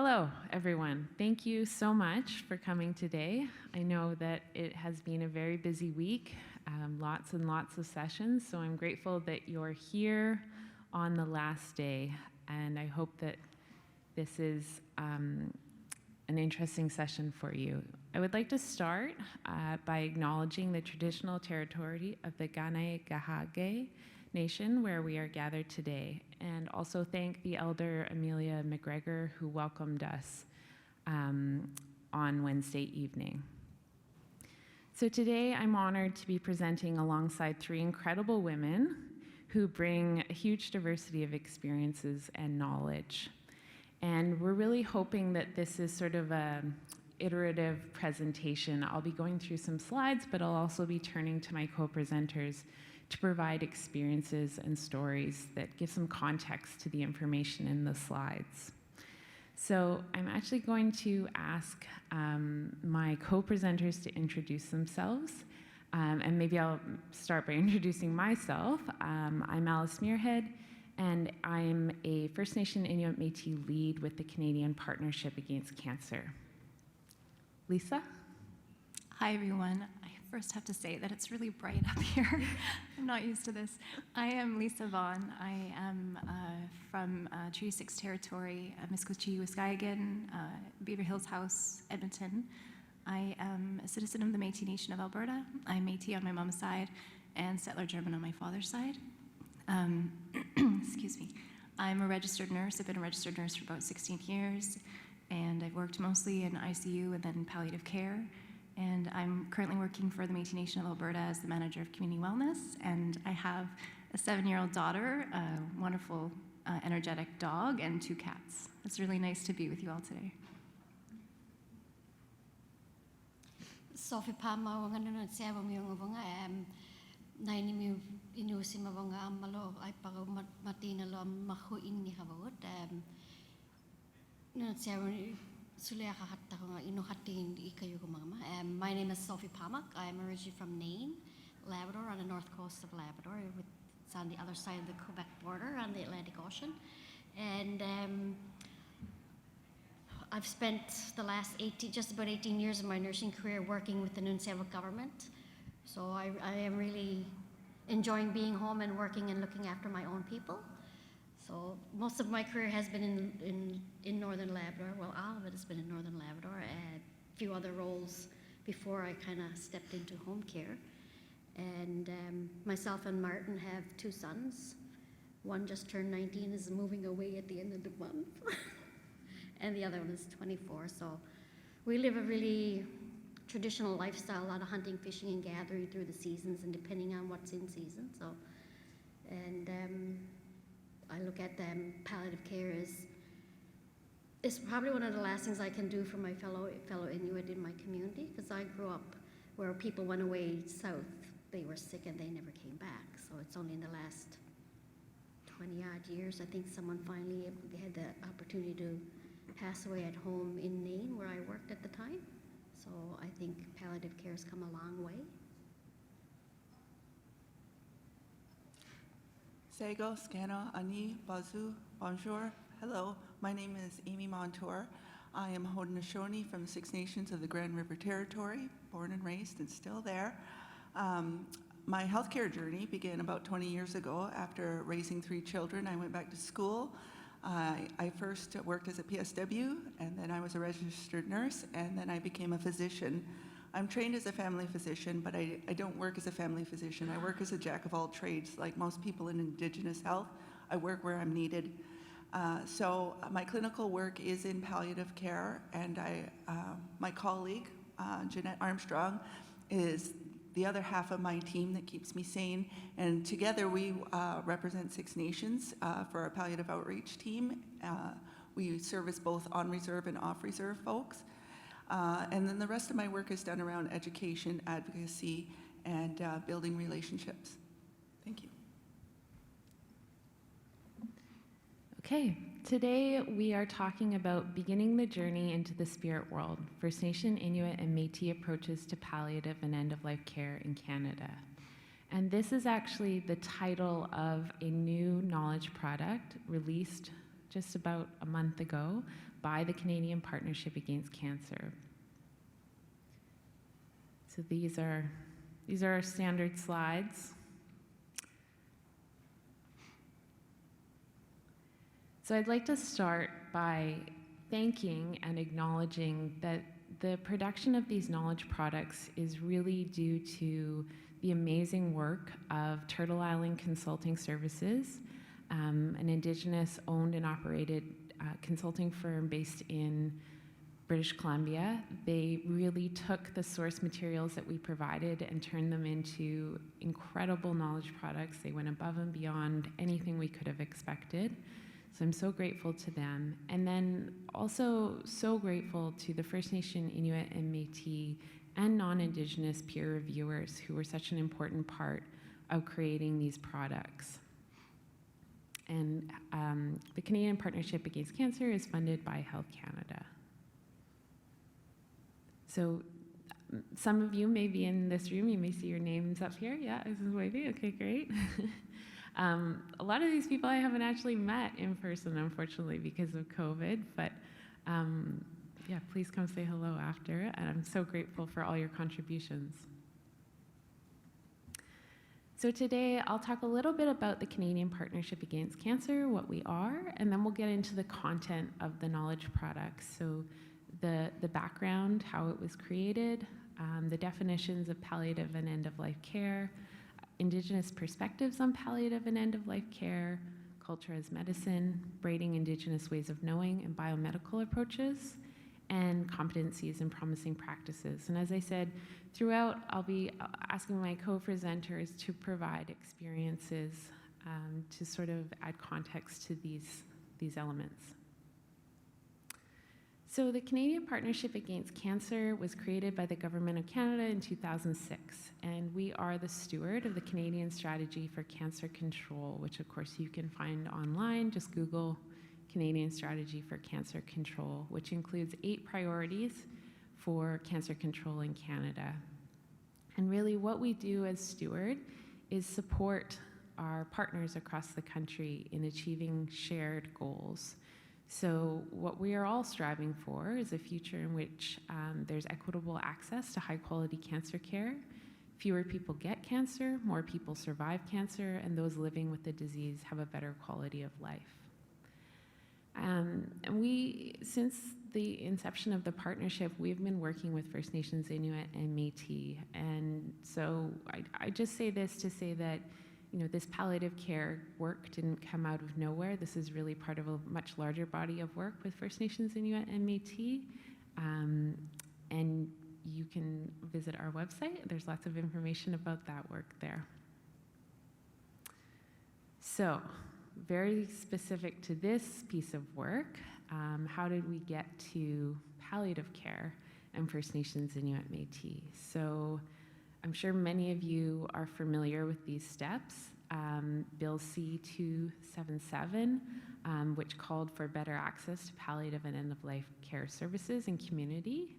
Hello, everyone. Thank you so much for coming today. I know that it has been a very busy week, lots and lots of sessions, so I'm grateful that you're here on the last day, and I hope that this is an interesting session for you. I would like to start by acknowledging the traditional territory of the Kainai Nation where we are gathered today, and also thank the elder Amelia McGregor who welcomed us on Wednesday evening. So today I'm honored to be presenting alongside three incredible women who bring a huge diversity of experiences and knowledge. And we're really hoping that this is sort of an iterative presentation. I'll be going through some slides, but I'll also be turning to my co-presenters to provide experiences and stories that give some context to the information in the slides. So I'm actually going to ask my co-presenters to introduce themselves, and maybe I'll start by introducing myself. I'm Alice Muirhead, and I'm a First Nation Inuit Métis lead with the Canadian Partnership Against Cancer. Lisa? Hi, everyone. I first have to say that it's really bright up here. I'm not used to this. I am Lisa Vaughn. I am from Treaty 6 Territory, Miskwichi, Wiskayagan, Beaver Hills House, Edmonton. I am a citizen of the Métis Nation of Alberta. I'm Métis on my mom's side and settler German on my father's side. Excuse me. I'm a registered nurse. I've been a registered nurse for about 16 years, and I've worked mostly in ICU and then palliative care. And I'm currently working for the Métis Nation of Alberta as the manager of community wellness. And I have a 7-year-old daughter, a wonderful, energetic dog, and 2 cats. It's really nice to be with you all today. Sophie Pamak, I'm naini inusi mavanga amalo ay pag matina lo mahu inni havot my name is Sophie Pamak. I am originally from Nain, Labrador, on the north coast of Labrador. It's on the other side of the Quebec border on the Atlantic Ocean. And I've spent the last just about 18 years of my nursing career working with the Nunavut government. So I am really enjoying being home and working and looking after my own people. So most of my career has been in Northern Labrador. Well, all of it has been in Northern Labrador. A few other roles before I kind of stepped into home care. And myself and Martin have 2 sons. One just turned 19, is moving away at the end of the month. And the other one is 24. So we live a really traditional lifestyle, a lot of hunting, fishing, and gathering through the seasons, and depending on what's in season. So, and I look at palliative care is probably one of the last things I can do for my fellow Inuit in my community, because I grew up where people went away south. They were sick and they never came back. So it's only in the last 20-odd years, I think someone finally had the opportunity to pass away at home in Nain, where I worked at the time. So I think palliative care has come a long way. Sego, Scana, Ani, Bazu, bonjour. Hello, my name is Amy Montour. I am Haudenosaunee from the Six Nations of the Grand River Territory, born and raised and still there. My healthcare journey began about 20 years ago. After raising 3 children, I went back to school. I first worked as a PSW, and then I was a registered nurse, and then I became a physician. I'm trained as a family physician, but I don't work as a family physician. I work as a jack of all trades. Like most people in Indigenous health, I work where I'm needed. So my clinical work is in palliative care, and my colleague, Jeanette Armstrong, is the other half of my team that keeps me sane. And together we represent 6 Nations for our palliative outreach team. We service both on-reserve and off-reserve folks. And then the rest of my work is done around education, advocacy, and building relationships. Thank you. Okay, today we are talking about beginning the journey into the spirit world, First Nation, Inuit, and Métis approaches to palliative and end-of-life care in Canada. And this is actually the title of a new knowledge product released just about a month ago by the Canadian Partnership Against Cancer. So these are our standard slides. So I'd like to start by thanking and acknowledging that the production of these knowledge products is really due to the amazing work of Turtle Island Consulting Services, an Indigenous owned and operated consulting firm based in British Columbia. They really took the source materials that we provided and turned them into incredible knowledge products. They went above and beyond anything we could have expected. So I'm so grateful to them. And then also so grateful to the First Nation, Inuit, and Métis, and non-Indigenous peer reviewers who were such an important part of creating these products. And the Canadian Partnership Against Cancer is funded by Health Canada. So some of you may be in this room, you may see your names up here. Yeah, this is wavy, okay, great. A lot of these people I haven't actually met in person, unfortunately, because of COVID, but yeah, please come say hello after, and I'm so grateful for all your contributions. So today, I'll talk a little bit about the Canadian Partnership Against Cancer, what we are, and then we'll get into the content of the knowledge products. So the background, how it was created, the definitions of palliative and end-of-life care, Indigenous perspectives on palliative and end-of-life care, culture as medicine, braiding Indigenous ways of knowing and biomedical approaches, and competencies and promising practices. And as I said, throughout, I'll be asking my co-presenters to provide experiences to sort of add context to these elements. So the Canadian Partnership Against Cancer was created by the Government of Canada in 2006, and we are the steward of the Canadian Strategy for Cancer Control, which of course you can find online. Just Google Canadian Strategy for Cancer Control, which includes 8 priorities for cancer control in Canada. And really what we do as steward is support our partners across the country in achieving shared goals. So what we are all striving for is a future in which there's equitable access to high-quality cancer care, fewer people get cancer, more people survive cancer, and those living with the disease have a better quality of life. And we, since the inception of the partnership, we've been working with First Nations, Inuit, and Métis. And so I just say this to say that this palliative care work didn't come out of nowhere. This is really part of a much larger body of work with First Nations, Inuit, and Métis. And you can visit our website. There's lots of information about that work there. So, very specific to this piece of work, how did we get to palliative care and First Nations, Inuit, Métis? So, I'm sure many of you are familiar with these steps. Bill C-277, which called for better access to palliative and end-of-life care services in community,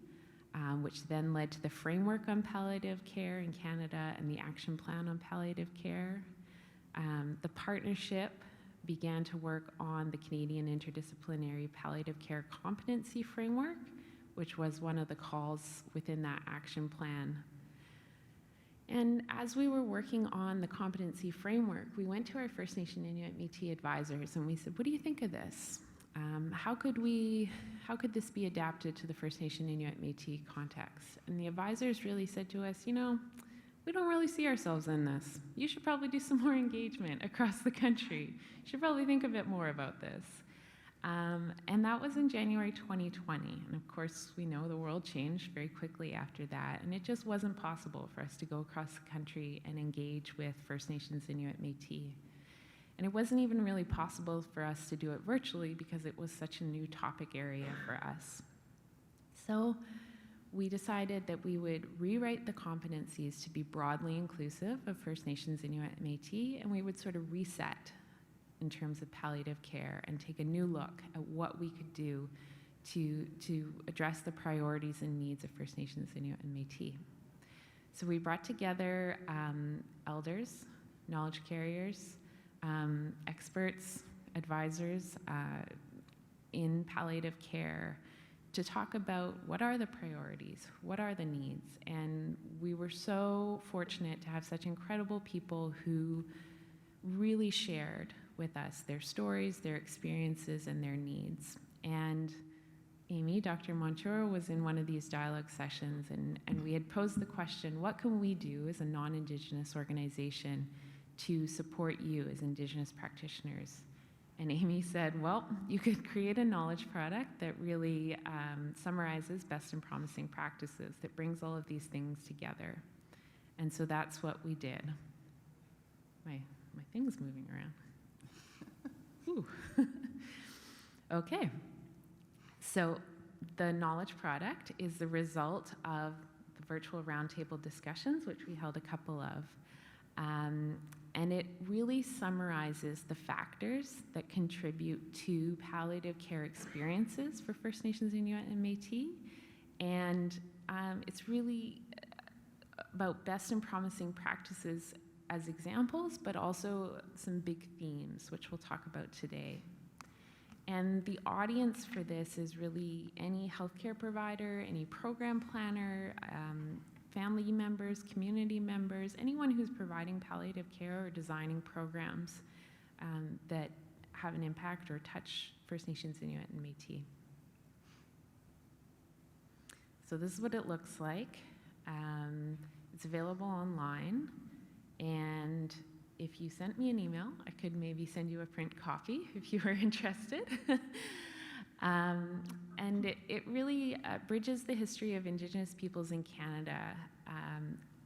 which then led to the framework on palliative care in Canada and the action plan on palliative care. The partnership began to work on the Canadian Interdisciplinary Palliative Care Competency Framework, which was one of the calls within that action plan. And as we were working on the competency framework, we went to our First Nation, Inuit, Métis advisors, and we said, what do you think of this? How could this be adapted to the First Nation, Inuit, Métis context? And the advisors really said to us, we don't really see ourselves in this. You should probably do some more engagement across the country. You should probably think a bit more about this. And that was in January 2020. And of course, we know the world changed very quickly after that. And it just wasn't possible for us to go across the country and engage with First Nations, Inuit, Métis. And it wasn't even really possible for us to do it virtually because it was such a new topic area for us. So we decided that we would rewrite the competencies to be broadly inclusive of First Nations, Inuit, and Métis, and we would sort of reset in terms of palliative care and take a new look at what we could do to address the priorities and needs of First Nations, Inuit, and Métis. So we brought together elders, knowledge carriers, experts, advisors in palliative care to talk about what are the priorities, what are the needs. And we were so fortunate to have such incredible people who really shared with us their stories, their experiences, and their needs. And Amy, Dr. Montour, was in one of these dialogue sessions, and we had posed the question, what can we do as a non-Indigenous organization to support you as Indigenous practitioners? And Amy said, well, you could create a knowledge product that really summarizes best and promising practices, that brings all of these things together. And so that's what we did. My thing's moving around. Ooh. Okay. So the knowledge product is the result of the virtual roundtable discussions, which we held a couple of. And it really summarizes the factors that contribute to palliative care experiences for First Nations, Inuit, and Métis. And it's really about best and promising practices as examples, but also some big themes, which we'll talk about today. And the audience for this is really any healthcare provider, any program planner, family members, community members, anyone who's providing palliative care or designing programs that have an impact or touch First Nations, Inuit, and Métis. So this is what it looks like. It's available online, and if you sent me an email, I could maybe send you a print copy if you were interested. And it really bridges the history of Indigenous peoples in Canada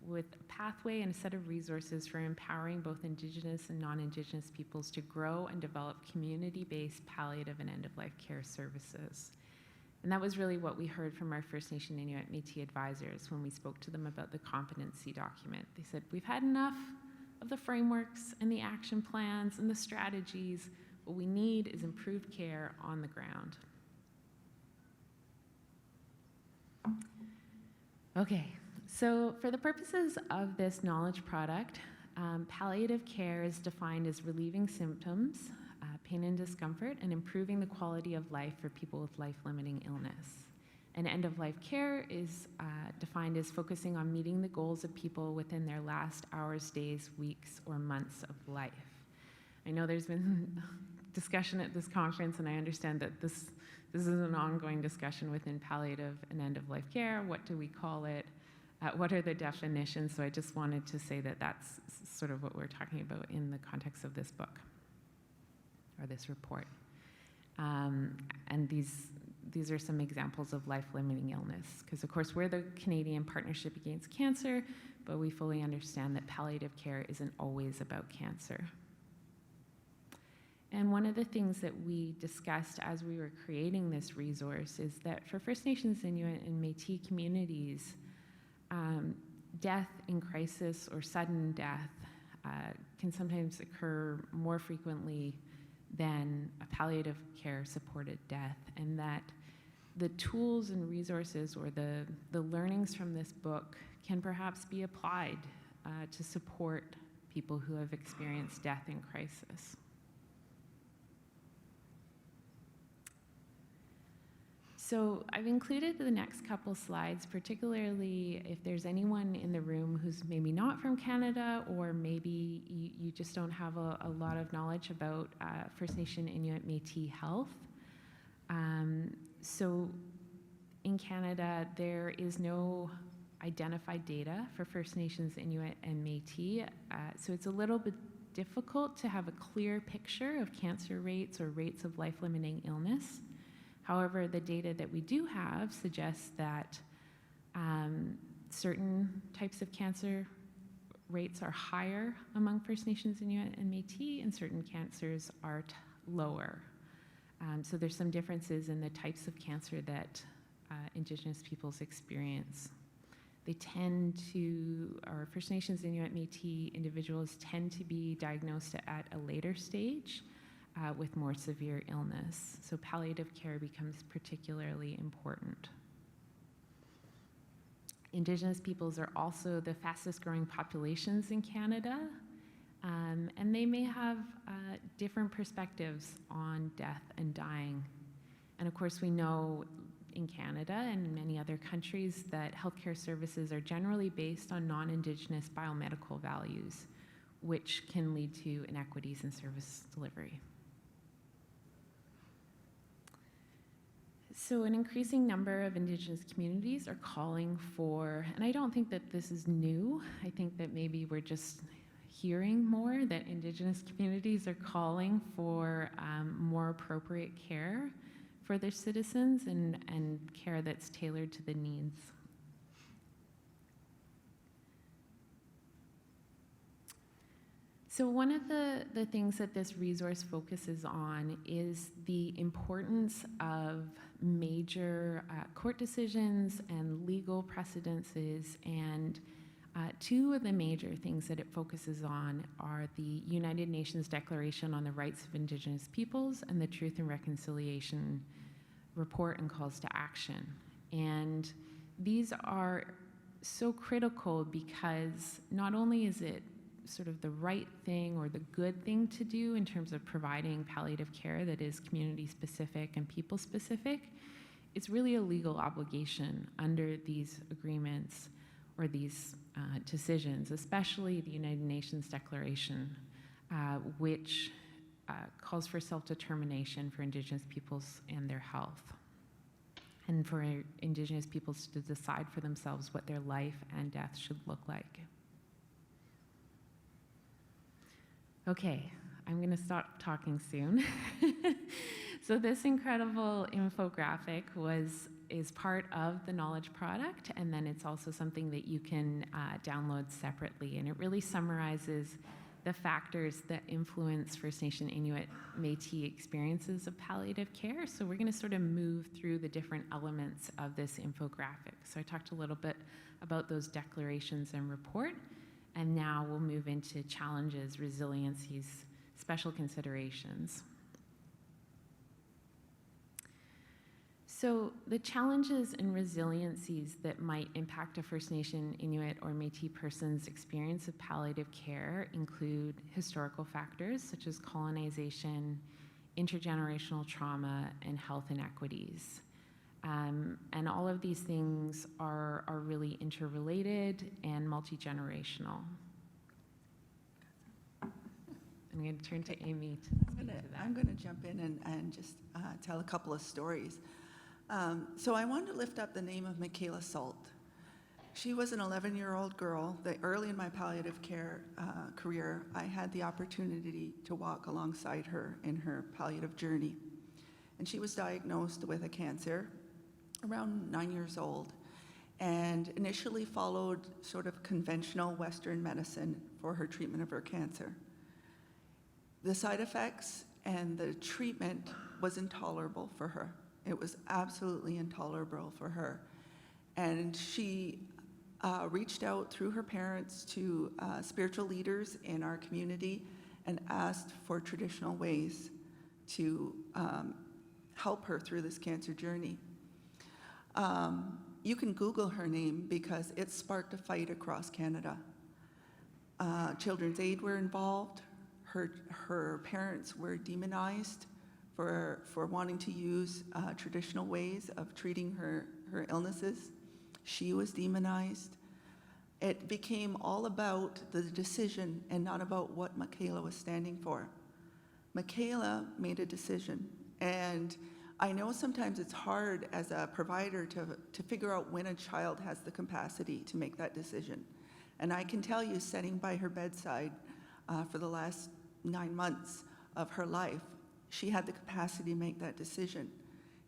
with a pathway and a set of resources for empowering both Indigenous and non-Indigenous peoples to grow and develop community-based palliative and end-of-life care services. And that was really what we heard from our First Nation Inuit Métis advisors when we spoke to them about the competency document. They said, we've had enough of the frameworks and the action plans and the strategies. What we need is improved care on the ground. Okay, so for the purposes of this knowledge product, palliative care is defined as relieving symptoms, pain and discomfort, and improving the quality of life for people with life-limiting illness. And end-of-life care is defined as focusing on meeting the goals of people within their last hours, days, weeks, or months of life. I know there's been discussion at this conference, and I understand that this is an ongoing discussion within palliative and end-of-life care. What do we call it? What are the definitions? So I just wanted to say that that's sort of what we're talking about in the context of this book, or this report. And these are some examples of life-limiting illness, because of course we're the Canadian Partnership Against Cancer, but we fully understand that palliative care isn't always about cancer. And one of the things that we discussed as we were creating this resource is that for First Nations, Inuit, and Métis communities, death in crisis or sudden death can sometimes occur more frequently than a palliative care supported death, and that the tools and resources or the learnings from this book can perhaps be applied to support people who have experienced death in crisis. So I've included the next couple slides, particularly if there's anyone in the room who's maybe not from Canada, or maybe you just don't have a lot of knowledge about First Nation Inuit Métis health. So in Canada, there is no identified data for First Nations Inuit and Métis, so it's a little bit difficult to have a clear picture of cancer rates or rates of life-limiting illness. However, the data that we do have suggests that certain types of cancer rates are higher among First Nations, Inuit, and Métis, and certain cancers are lower. So there's some differences in the types of cancer that Indigenous peoples experience. They tend to, or First Nations, Inuit, Métis individuals tend to be diagnosed at a later stage with more severe illness. So palliative care becomes particularly important. Indigenous peoples are also the fastest growing populations in Canada, and they may have different perspectives on death and dying. And of course, we know in Canada and in many other countries that healthcare services are generally based on non-Indigenous biomedical values, which can lead to inequities in service delivery. So an increasing number of Indigenous communities are calling for, and I don't think that this is new, I think that maybe we're just hearing more that Indigenous communities are calling for more appropriate care for their citizens and care that's tailored to the needs. So one of the things that this resource focuses on is the importance of major court decisions and legal precedences, and two of the major things that it focuses on are the United Nations Declaration on the Rights of Indigenous Peoples and the Truth and Reconciliation Report and Calls to Action. And these are so critical because not only is it sort of the right thing or the good thing to do in terms of providing palliative care that is community specific and people specific, it's really a legal obligation under these agreements or these decisions, especially the United Nations Declaration, which calls for self-determination for Indigenous peoples and their health, and for Indigenous peoples to decide for themselves what their life and death should look like. Okay, I'm going to stop talking soon. So this incredible infographic is part of the knowledge product, and then it's also something that you can download separately, and it really summarizes the factors that influence First Nation, Inuit, Métis experiences of palliative care. So we're going to sort of move through the different elements of this infographic. So I talked a little bit about those declarations and report, and now we'll move into challenges, resiliencies, special considerations. So the challenges and resiliencies that might impact a First Nation, Inuit, or Métis person's experience of palliative care include historical factors such as colonization, intergenerational trauma, and health inequities. And all of these things are really interrelated and multi-generational. I'm going to turn to Amy to speak to that. I'm going to jump in and just tell a couple of stories. So I wanted to lift up the name of Michaela Salt. She was an 11-year-old girl that early in my palliative care career, I had the opportunity to walk alongside her in her palliative journey. And she was diagnosed with a cancer around 9 years old, and initially followed sort of conventional Western medicine for her treatment of her cancer. The side effects and the treatment was intolerable for her. It was absolutely intolerable for her. And she reached out through her parents to spiritual leaders in our community and asked for traditional ways to help her through this cancer journey. You can Google her name because it sparked a fight across Canada. Children's Aid were involved. Her parents were demonized for wanting to use traditional ways of treating her illnesses. She was demonized. It became all about the decision and not about what Michaela was standing for. Michaela made a decision, and I know sometimes it's hard as a provider to figure out when a child has the capacity to make that decision. And I can tell you, sitting by her bedside for the last 9 months of her life, she had the capacity to make that decision.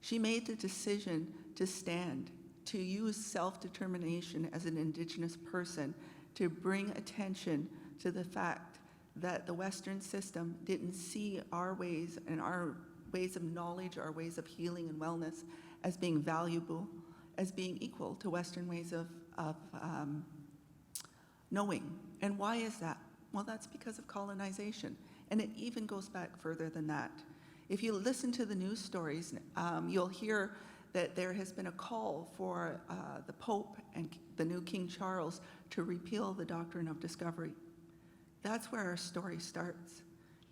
She made the decision to stand, to use self-determination as an Indigenous person, to bring attention to the fact that the Western system didn't see our ways and our ways of knowledge, our ways of healing and wellness as being valuable, as being equal to Western ways of knowing. And why is that? Well, that's because of colonization. And it even goes back further than that. If you listen to the news stories, you'll hear that there has been a call for the Pope and the new King Charles to repeal the doctrine of discovery. that's where our story starts.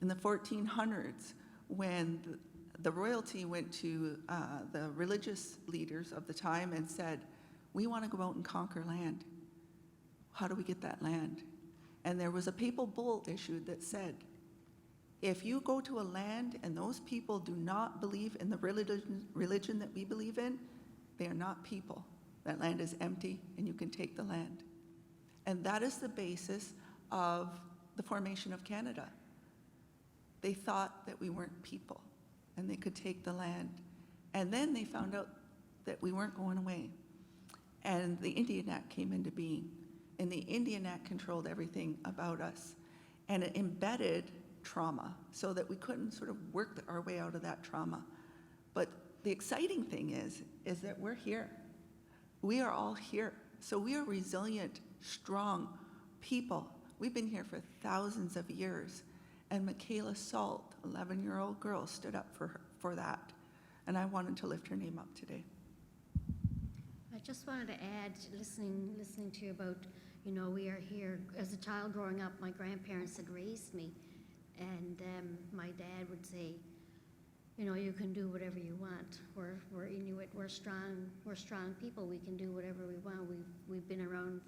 In the 1400s, when the royalty went to the religious leaders of the time and said, we want to go out and conquer land. How do we get that land? And there was a papal bull issued that said, if you go to a land and those people do not believe in the religion that we believe in, they are not people. That land is empty and you can take the land. And that is the basis of the formation of Canada. They thought that we weren't people and they could take the land. And then they found out that we weren't going away. And the Indian Act came into being. And the Indian Act controlled everything about us. And it embedded trauma so that we couldn't sort of work our way out of that trauma. But the exciting thing is that we're here. We are all here. So we are resilient, strong people. We've been here for thousands of years. And Michaela Salt, 11-year-old girl, stood up for that. And I wanted to lift her name up today. I just wanted to add, listening to you about, we are here. As a child growing up, my grandparents had raised me, and my dad would say, you can do whatever you want. We're Inuit. We're strong people. We can do whatever we want. We've been around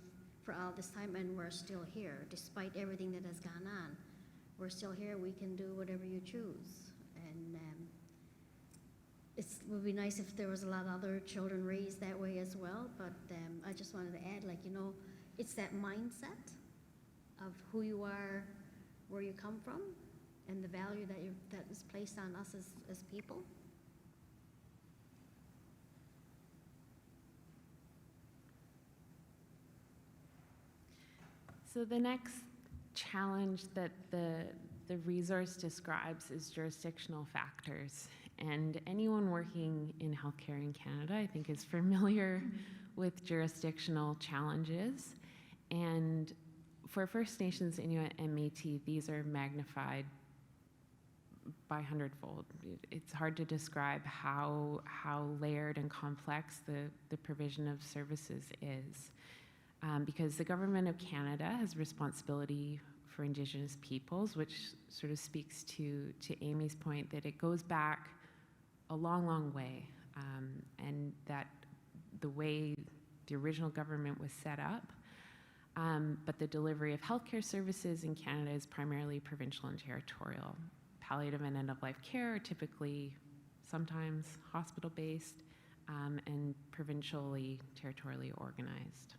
for all this time, and we're still here, despite everything that has gone on. We're still here. We can do whatever you choose, and it would be nice if there was a lot of other children raised that way as well. But I just wanted to add, it's that mindset of who you are, where you come from, and the value that is placed on us as people. So the next challenge that the resource describes is jurisdictional factors. And anyone working in healthcare in Canada, I think, is familiar with jurisdictional challenges. And for First Nations, Inuit, and Métis, these are magnified by hundredfold. It's hard to describe how layered and complex the provision of services is. Because the Government of Canada has responsibility for Indigenous peoples, which sort of speaks to Amy's point that it goes back a long, long way, and that the way the original government was set up, but the delivery of healthcare services in Canada is primarily provincial and territorial. Palliative and end-of-life care are typically sometimes hospital-based and provincially, territorially organized.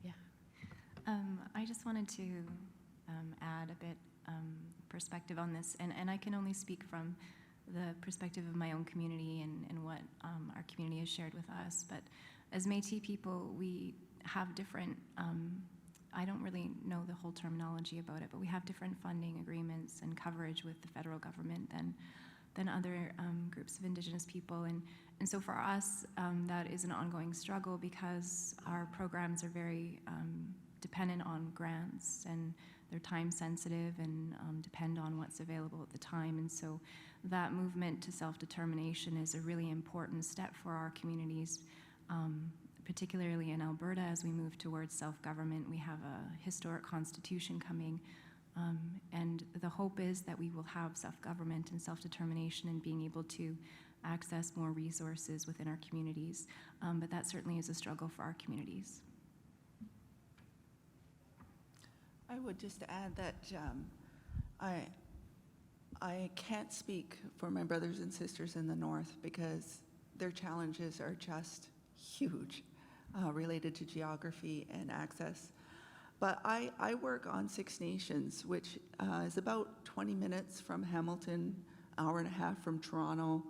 Yeah. I just wanted to add a bit perspective on this, and I can only speak from the perspective of my own community and what our community has shared with us. But as Métis people, we have different, I don't really know the whole terminology about it, but we have different funding agreements and coverage with the federal government than other groups of Indigenous people. And so for us, that is an ongoing struggle because our programs are very dependent on grants, and they're time sensitive and depend on what's available at the time. And so that movement to self-determination is a really important step for our communities, particularly in Alberta. As we move towards self-government, we have a historic constitution coming, and the hope is that we will have self-government and self-determination and being able to access more resources within our communities. But that certainly is a struggle for our communities. I would just add that I can't speak for my brothers and sisters in the North because their challenges are just huge related to geography and access. But I work on Six Nations, which is about 20 minutes from Hamilton, hour and a half from Toronto,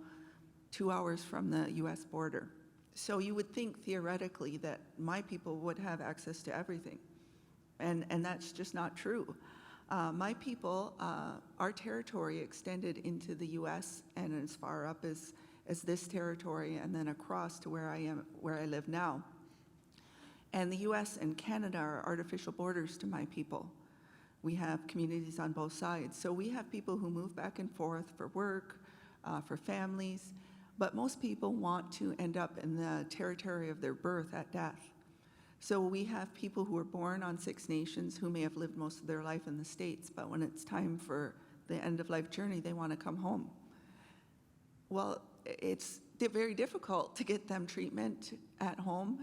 2 hours from the US border. So you would think theoretically that my people would have access to everything. And that's just not true. My people, our territory extended into the US and as far up as this territory and then across to where I live now. And the US and Canada are artificial borders to my people. We have communities on both sides. So we have people who move back and forth for work, for families, but most people want to end up in the territory of their birth at death. So we have people who are born on Six Nations who may have lived most of their life in the States, but when it's time for the end-of-life journey, they want to come home. Well, it's very difficult to get them treatment at home.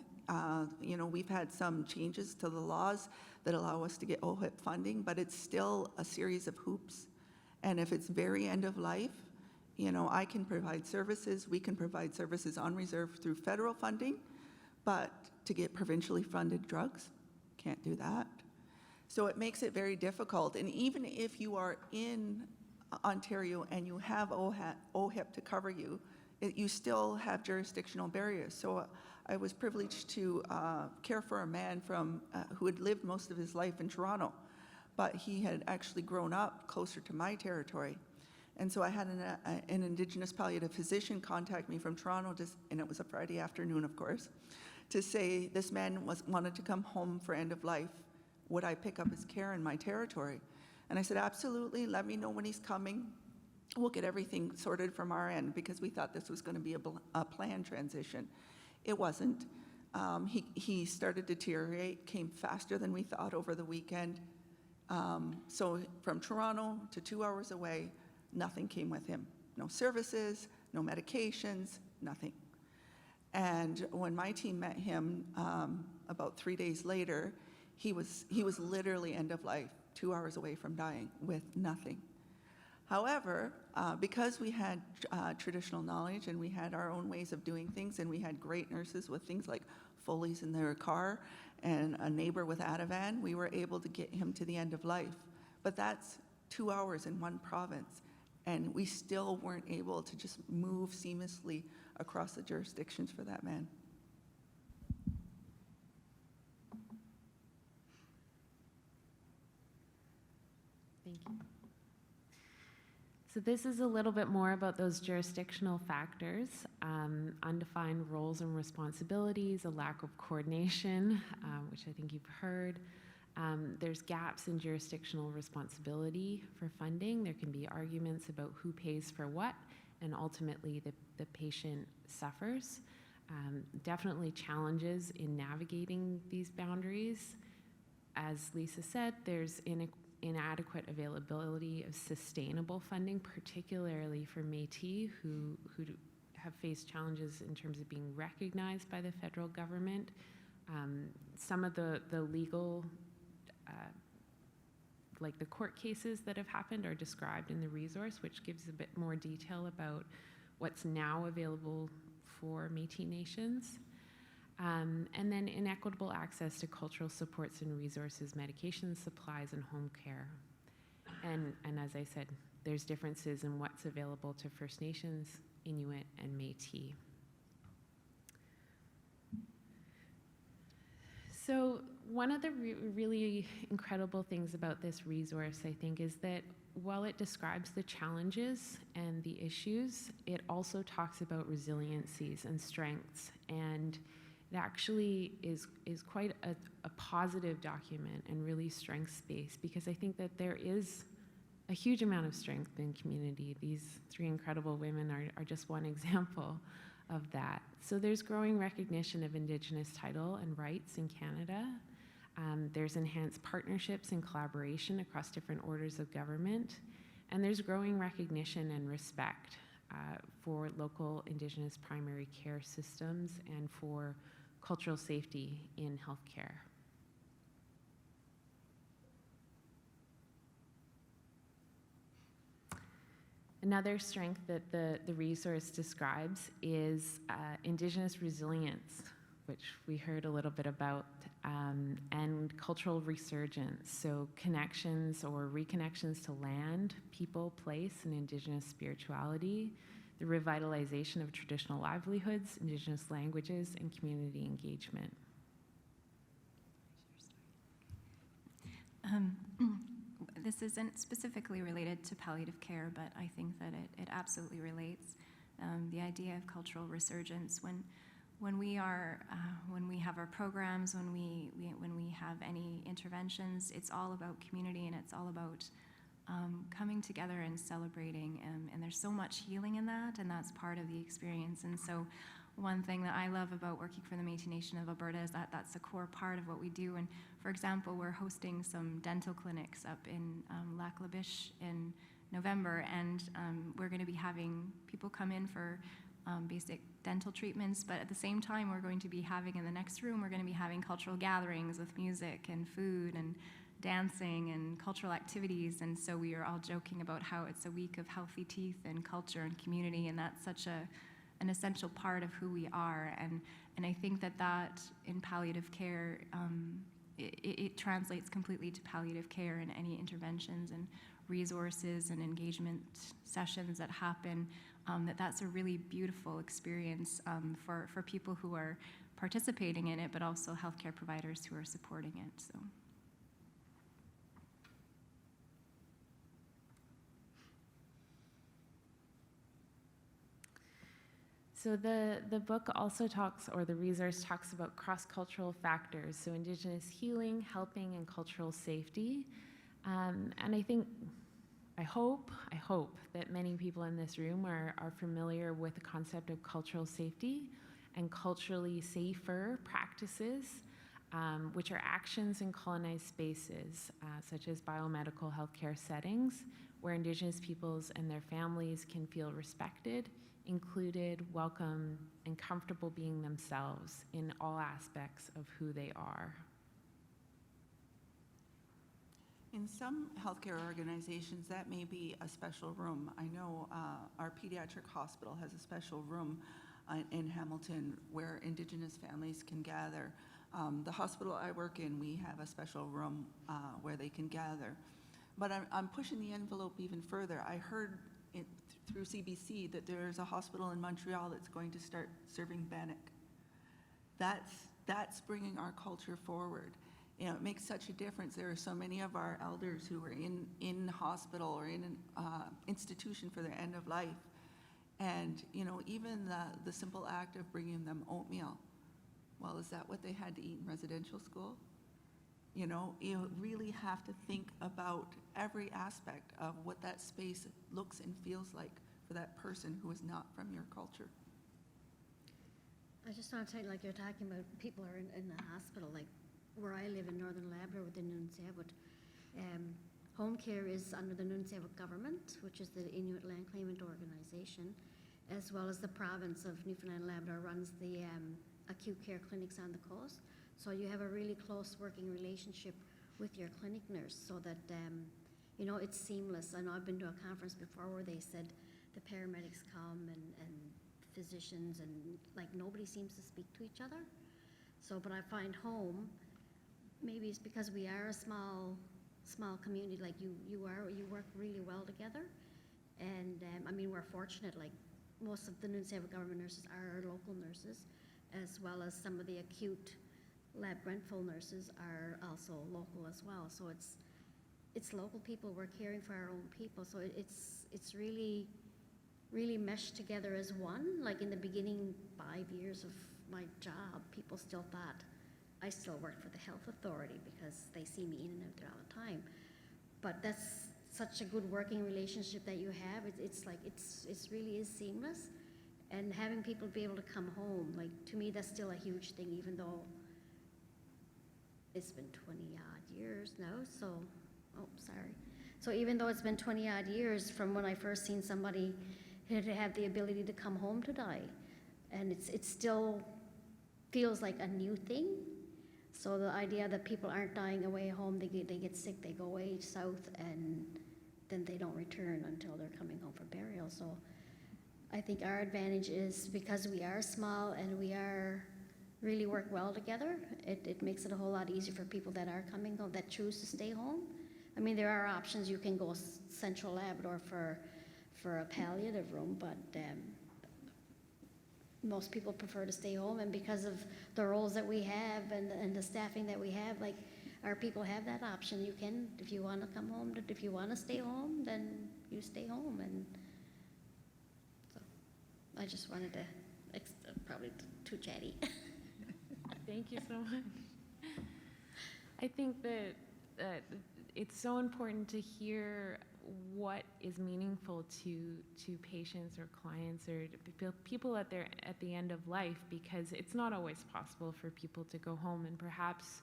We've had some changes to the laws that allow us to get OHIP funding, but it's still a series of hoops. And if it's very end of life, I can provide services, we can provide services on reserve through federal funding, but to get provincially funded drugs, can't do that. So it makes it very difficult. And even if you are in Ontario and you have OHIP to cover you, you still have jurisdictional barriers. So I was privileged to care for a man who had lived most of his life in Toronto, but he had actually grown up closer to my territory. And so I had an Indigenous palliative physician contact me from Toronto, and it was a Friday afternoon, of course, to say this man wanted to come home for end of life. Would I pick up his care in my territory? And I said, absolutely, let me know when he's coming. We'll get everything sorted from our end, because we thought this was going to be a planned transition. It wasn't. He started to deteriorate, came faster than we thought over the weekend. So from Toronto to 2 hours away, nothing came with him. No services, no medications, nothing. And when my team met him about 3 days later, he was literally end of life, 2 hours away from dying with nothing. However, because we had traditional knowledge and we had our own ways of doing things, and we had great nurses with things like Foley's in their car and a neighbor with Ativan, we were able to get him to the end of life. But that's 2 hours in one province, and we still weren't able to just move seamlessly across the jurisdictions for that man. Thank you. So this is a little bit more about those jurisdictional factors, undefined roles and responsibilities, a lack of coordination, which I think you've heard. There's gaps in jurisdictional responsibility for funding. There can be arguments about who pays for what, and ultimately the patient suffers. Definitely challenges in navigating these boundaries. As Lisa said, there's inadequate availability of sustainable funding, particularly for Métis, who have faced challenges in terms of being recognized by the federal government. Some of the legal, like the court cases that have happened, are described in the resource, which gives a bit more detail about what's now available for Métis nations. And then inequitable access to cultural supports and resources, medications, supplies, and home care. And as I said, there's differences in what's available to First Nations, Inuit, and Métis. So one of the really incredible things about this resource, I think, is that while it describes the challenges and the issues, it also talks about resiliencies and strengths. And it actually is quite a positive document and really strengths-based, because I think that there is a huge amount of strength in community. These three incredible women are just one example of that. So there's growing recognition of Indigenous title and rights in Canada. There's enhanced partnerships and collaboration across different orders of government. And there's growing recognition and respect for local Indigenous primary care systems and for cultural safety in healthcare. Another strength that the resource describes is Indigenous resilience, which we heard a little bit about, and cultural resurgence, so connections or reconnections to land, people, place, and Indigenous spirituality, the revitalization of traditional livelihoods, Indigenous languages, and community engagement. This isn't specifically related to palliative care, but I think that it absolutely relates. The idea of cultural resurgence, when we have our programs, when we have any interventions, it's all about community, and it's all about coming together and celebrating, and there's so much healing in that, and that's part of the experience. And so one thing that I love about working for the Métis Nation of Alberta is that that's a core part of what we do. And for example, we're hosting some dental clinics up in Lac La Biche in November, and we're going to be having people come in for basic dental treatments, but at the same time we're going to be having, in the next room, we're going to be having cultural gatherings with music and food and dancing and cultural activities. And so we are all joking about how it's a week of healthy teeth and culture and community, and that's such an essential part of who we are. And I think that in palliative care, it translates completely to palliative care and any interventions and resources and engagement sessions that happen. That's a really beautiful experience for people who are participating in it, but also healthcare providers who are supporting it. So the book also talks, or the resource talks about cross-cultural factors, so Indigenous healing, helping, and cultural safety. And I hope that many people in this room are familiar with the concept of cultural safety and culturally safer practices, which are actions in colonized spaces, such as biomedical healthcare settings, where Indigenous peoples and their families can feel respected, included, welcome, and comfortable being themselves in all aspects of who they are. In some healthcare organizations, that may be a special room. I know our pediatric hospital has a special room in Hamilton where Indigenous families can gather. The hospital I work in, we have a special room where they can gather. But I'm pushing the envelope even further. I heard through CBC that there's a hospital in Montreal that's going to start serving bannock. That's bringing our culture forward. You know, it makes such a difference. There are so many of our elders who are in hospital or in an institution for their end of life. And, you know, even the simple act of bringing them oatmeal, well, is that what they had to eat in residential school? You know, you really have to think about every aspect of what that space looks and feels like for that person who is not from your culture. I just want to tell you, like you're talking about people are in the hospital, like where I live in Northern Labrador with the Nunavut. Home care is under the Nunavut government, which is the Inuit land claimant organization, as well as the province of Newfoundland and Labrador runs the acute care clinics on the coast. So you have a really close working relationship with your clinic nurse so that, you know, it's seamless. I know I've been to a conference before where they said the paramedics come and physicians, and like nobody seems to speak to each other. So, but I find home, maybe it's because we are a small community, like you work really well together. And I mean, we're fortunate, like most of the Nunavut government nurses are our local nurses, as well as some of the acute lab Grenfell nurses are also local as well. So it's local people, we're caring for our own people. So it's really meshed together as one. Like in the beginning 5 years of my job, people still thought I still worked for the health authority because they see me in and out there all the time. But that's such a good working relationship that you have. It's like, it's really is seamless. And having people be able to come home, like to me, that's still a huge thing, even though it's been 20 odd years now. So, So even though it's been 20 odd years from when I first seen somebody to have the ability to come home to die, and it still feels like a new thing. So the idea that people aren't dying away home, they get sick, they go away south, and then they don't return until they're coming home for burial. So I think our advantage is because we are small and we are really work well together, it makes it a whole lot easier for people that are coming home, that choose to stay home. I mean, there are options. You can go Central Labrador for a palliative room, but most people prefer to stay home, and because of the roles that we have and the staffing that we have, like our people have that option. You can, if you want to come home, if you want to stay home, then you stay home. And so I just wanted to, probably too chatty. Thank you so much. I think that it's so important to hear what is meaningful to patients or clients or people at the end of life, because it's not always possible for people to go home, and perhaps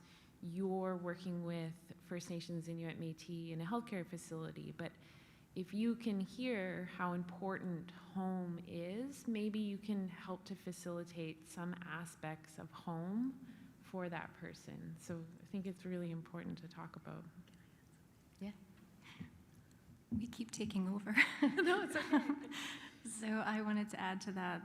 you're working with First Nations, Inuit, Métis in a healthcare facility, but if you can hear how important home is, maybe you can help to facilitate some aspects of home for that person. So I think it's really important to talk about. Yeah. We keep taking over. No, it's okay. So I wanted to add to that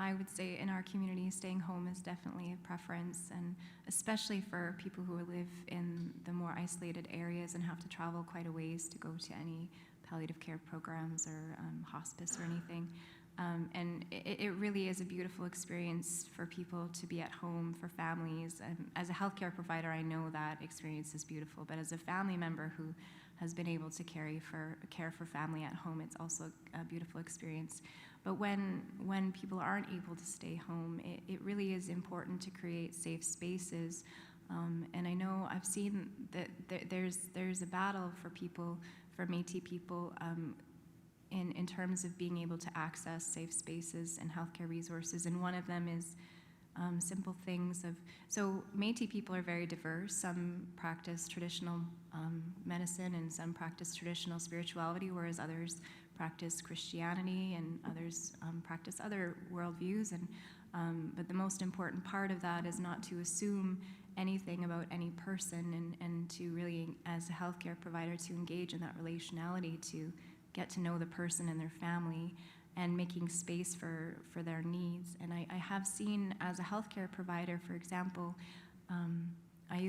I would say in our community, staying home is definitely a preference, and especially for people who live in the more isolated areas and have to travel quite a ways to go to any palliative care programs or hospice or anything. And it really is a beautiful experience for people to be at home, for families. And as a healthcare provider, I know that experience is beautiful, but as a family member who has been able to care for family at home, it's also a beautiful experience. But when people aren't able to stay home, it really is important to create safe spaces. And I know I've seen that there's a battle for people, for Métis people, in terms of being able to access safe spaces and healthcare resources. And one of them is simple things of, so Métis people are very diverse. Some practice traditional medicine and some practice traditional spirituality, whereas others practice Christianity and others practice other worldviews. And but the most important part of that is not to assume anything about any person, and to really, as a healthcare provider, to engage in that relationality, to get to know the person and their family, and making space for their needs. And I have seen, as a healthcare provider, for example,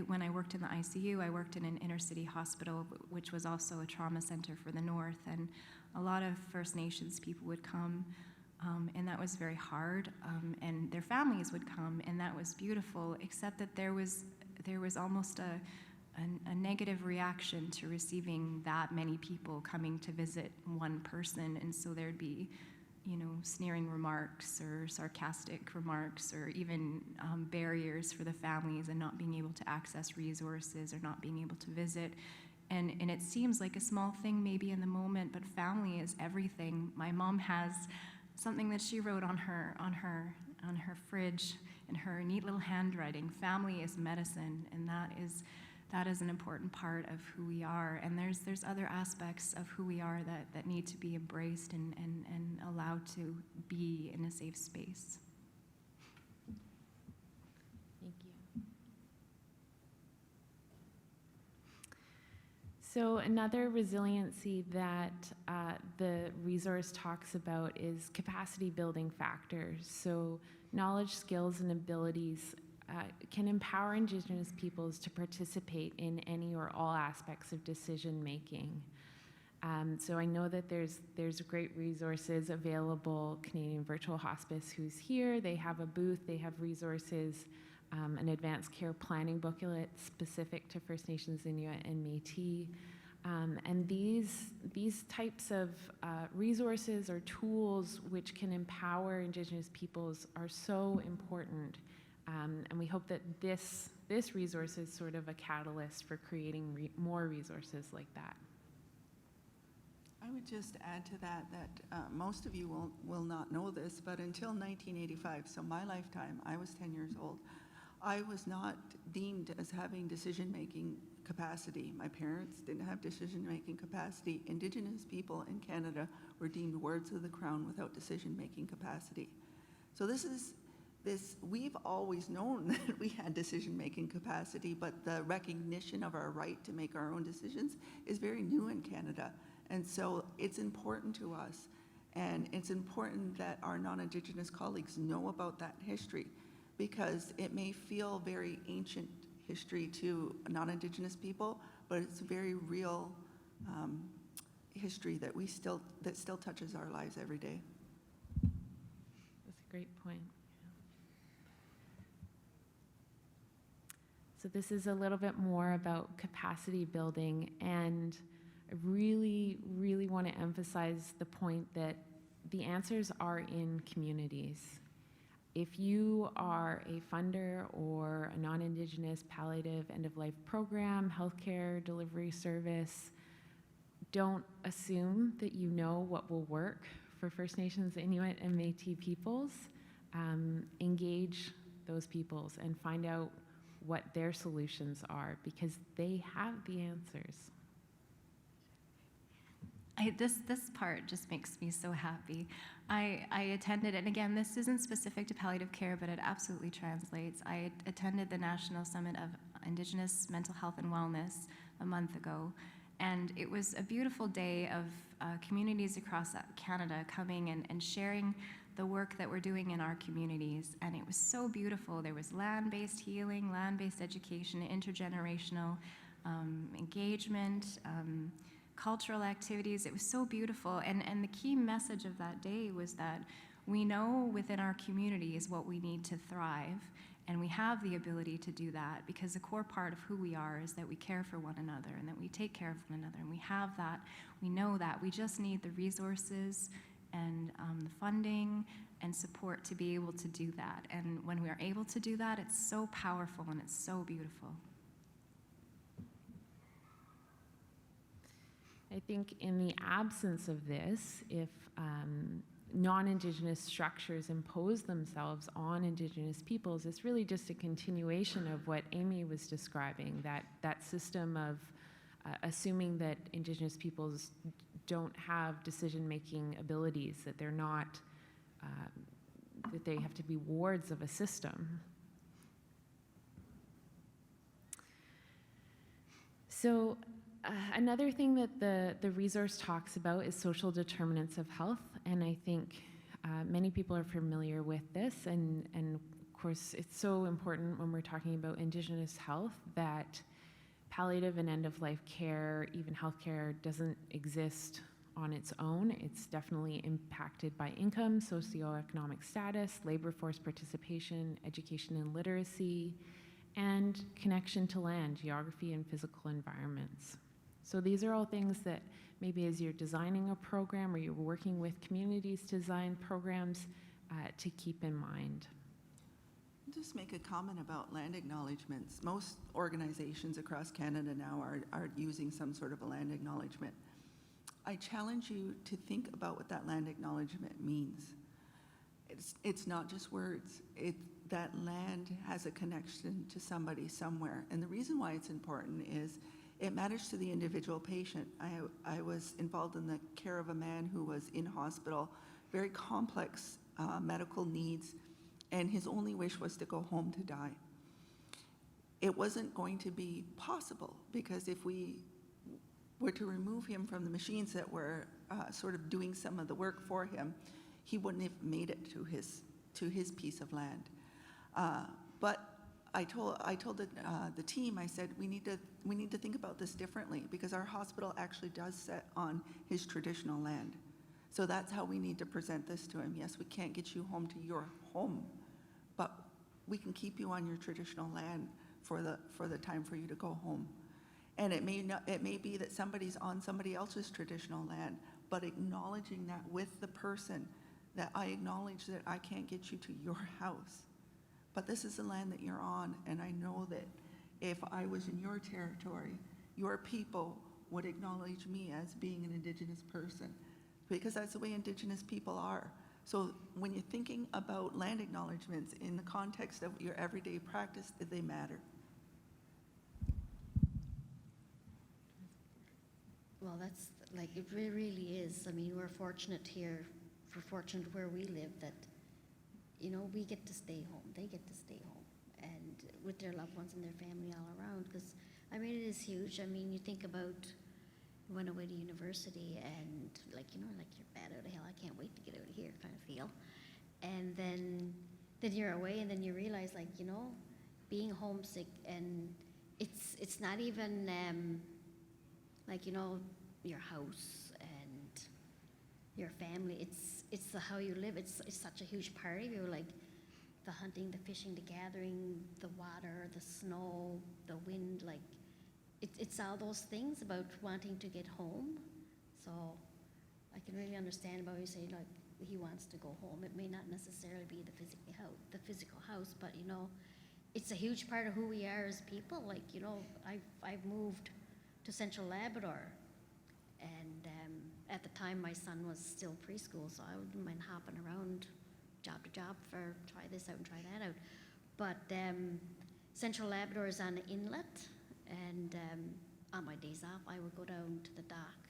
when I worked in the ICU, I worked in an inner city hospital, which was also a trauma center for the North, and a lot of First Nations people would come, and that was very hard, and their families would come, and that was beautiful, except that there was almost a negative reaction to receiving that many people coming to visit one person. And so there'd be, sneering remarks or sarcastic remarks, or even barriers for the families, and not being able to access resources or not being able to visit. And it seems like a small thing maybe in the moment, but family is everything. My mom has something that she wrote on her fridge in her neat little handwriting: "Family is medicine," and that is an important part of who we are. And there's other aspects of who we are that need to be embraced and allowed to be in a safe space. Thank you. So another resiliency that the resource talks about is capacity building factors. So knowledge, skills, and abilities can empower Indigenous peoples to participate in any or all aspects of decision making. So I know that there's great resources available. Canadian Virtual Hospice, who's here, they have a booth, they have resources, an advanced care planning booklet specific to First Nations, Inuit, and Métis. And these types of resources or tools which can empower Indigenous peoples are so important. And we hope that this resource is sort of a catalyst for creating more resources like that. I would just add to that most of you will not know this, but until 1985, so my lifetime, I was 10 years old, I was not deemed as having decision-making capacity. My parents didn't have decision-making capacity. Indigenous people in Canada were deemed wards of the Crown without decision-making capacity. So we've always known that we had decision-making capacity, but the recognition of our right to make our own decisions is very new in Canada. And so it's important to us, and it's important that our non-Indigenous colleagues know about that history, because it may feel very ancient history to non-Indigenous people, but it's very real history that still touches our lives every day. That's a great point. So this is a little bit more about capacity building, and I really, really want to emphasize the point that the answers are in communities. If you are a funder or a non-Indigenous palliative end-of-life program, healthcare delivery service, don't assume that you know what will work for First Nations, Inuit, and Métis peoples. Engage those peoples and find out what their solutions are, because they have the answers. This part just makes me so happy. I attended, and again, this isn't specific to palliative care, but it absolutely translates. I attended the National Summit of Indigenous Mental Health and Wellness a month ago, and it was a beautiful day of communities across Canada coming and sharing the work that we're doing in our communities, and it was so beautiful. There was land-based healing, land-based education, intergenerational engagement, cultural activities. It was so beautiful, and the key message of that day was that we know within our communities what we need to thrive, and we have the ability to do that, because the core part of who we are is that we care for one another and that we take care of one another, and we have that, we know that. We just need the resources and the funding and support to be able to do that. And when we are able to do that, it's so powerful and it's so beautiful. I think in the absence of this, if non-Indigenous structures impose themselves on Indigenous peoples, it's really just a continuation of what Amy was describing, that system of assuming that Indigenous peoples don't have decision-making abilities, that they're not, that they have to be wards of a system. So another thing that the resource talks about is social determinants of health, and I think many people are familiar with this, and of course it's so important when we're talking about Indigenous health that palliative and end-of-life care, even healthcare, doesn't exist on its own. It's definitely impacted by income, socioeconomic status, labor force participation, education and literacy, and connection to land, geography, and physical environments. So these are all things that maybe as you're designing a program or you're working with communities to design programs to keep in mind. Just make a comment about land acknowledgements. Most organizations across Canada now are using some sort of a land acknowledgement. I challenge you to think about what that land acknowledgement means. It's not just words. That land has a connection to somebody somewhere. And the reason why it's important is it matters to the individual patient. I was involved in the care of a man who was in hospital, very complex medical needs, and his only wish was to go home to die. It wasn't going to be possible, because if we were to remove him from the machines that were sort of doing some of the work for him, he wouldn't have made it to his piece of land. But I told the team, I said, we need to think about this differently, because our hospital actually does sit on his traditional land. So that's how we need to present this to him. Yes, we can't get you home to your home, but we can keep you on your traditional land for the time for you to go home. And it may be that somebody's on somebody else's traditional land, but acknowledging that with the person, that I acknowledge that I can't get you to your house, but this is the land that you're on, and I know that if I was in your territory, your people would acknowledge me as being an Indigenous person, because that's the way Indigenous people are. So when you're thinking about land acknowledgements in the context of your everyday practice, they matter. Well, that's like, it really is. I mean, we're fortunate here, where we live, that, you know, we get to stay home, they get to stay home, and with their loved ones and their family all around, because, I mean, it is huge. I mean, you think about, you went away to university, and like, you know, like, you're bad out of hell, I can't wait to get out of here kind of feel. And then you're away, and then you realize, like, you know, being homesick, and it's not even like, you know, your house and your family, it's the how you live. It's such a huge part of you, like the hunting, the fishing, the gathering, the water, the snow, the wind, like it's all those things about wanting to get home. So I can really understand about you saying, like, he wants to go home. It may not necessarily be the physical house, but, you know, it's a huge part of who we are as people. Like, you know, I've moved to Central Labrador, And at the time, my son was still preschool, so I wouldn't mind hopping around job to job for try this out and try that out. But Central Labrador is on the inlet, and on my days off, I would go down to the dock,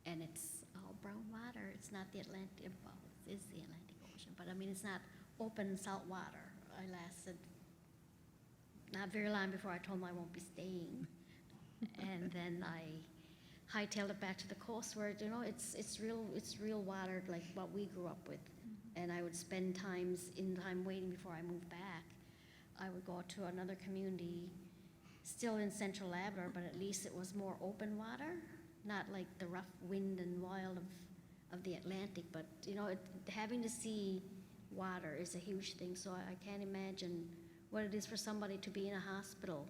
and it's all brown water. It's not the Atlantic, well, it is the Atlantic Ocean, but I mean, it's not open salt water. I lasted not very long before I told him I won't be staying. And then I hightailed it back to the coast where, you know, it's real water like what we grew up with. And I would spend time waiting before I moved back. I would go to another community still in Central Labrador, but at least it was more open water, not like the rough wind and wild of the Atlantic. But you know, having to see water is a huge thing. So I can't imagine what it is for somebody to be in a hospital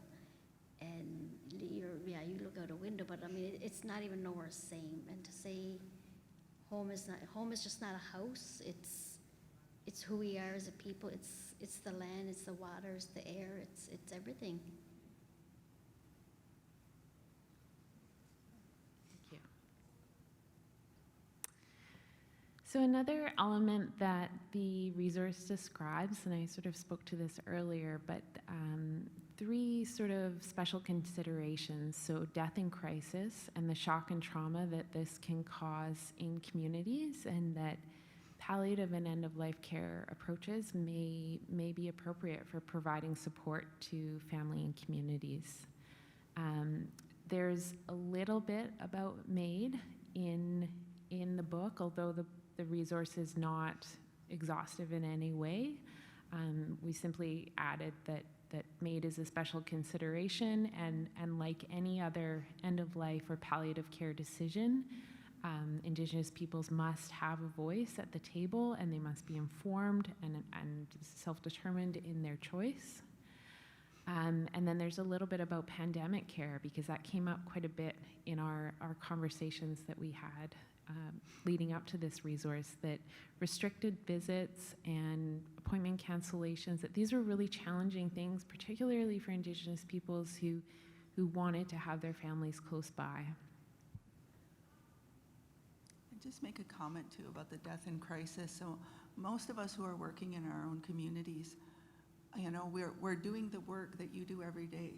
and you look out a window, but I mean, it's not even nowhere same. And to say home is just not a house. It's who we are as a people. It's the land, it's the water, it's the air, it's everything. Thank you. So another element that the resource describes, and I sort of spoke to this earlier, but 3 sort of special considerations. So death in crisis and the shock and trauma that this can cause in communities, and that palliative and end-of-life care approaches may be appropriate for providing support to family and communities. There's a little bit about MAID in the book, although the resource is not exhaustive in any way. We simply added that MAID is a special consideration, and like any other end-of-life or palliative care decision, Indigenous peoples must have a voice at the table, and they must be informed and self-determined in their choice. And then there's a little bit about pandemic care, because that came up quite a bit in our conversations that we had leading up to this resource, that restricted visits and appointment cancellations, that these were really challenging things, particularly for Indigenous peoples who wanted to have their families close by. And just make a comment too about the death in crisis. So most of us who are working in our own communities, you know, we're doing the work that you do every day,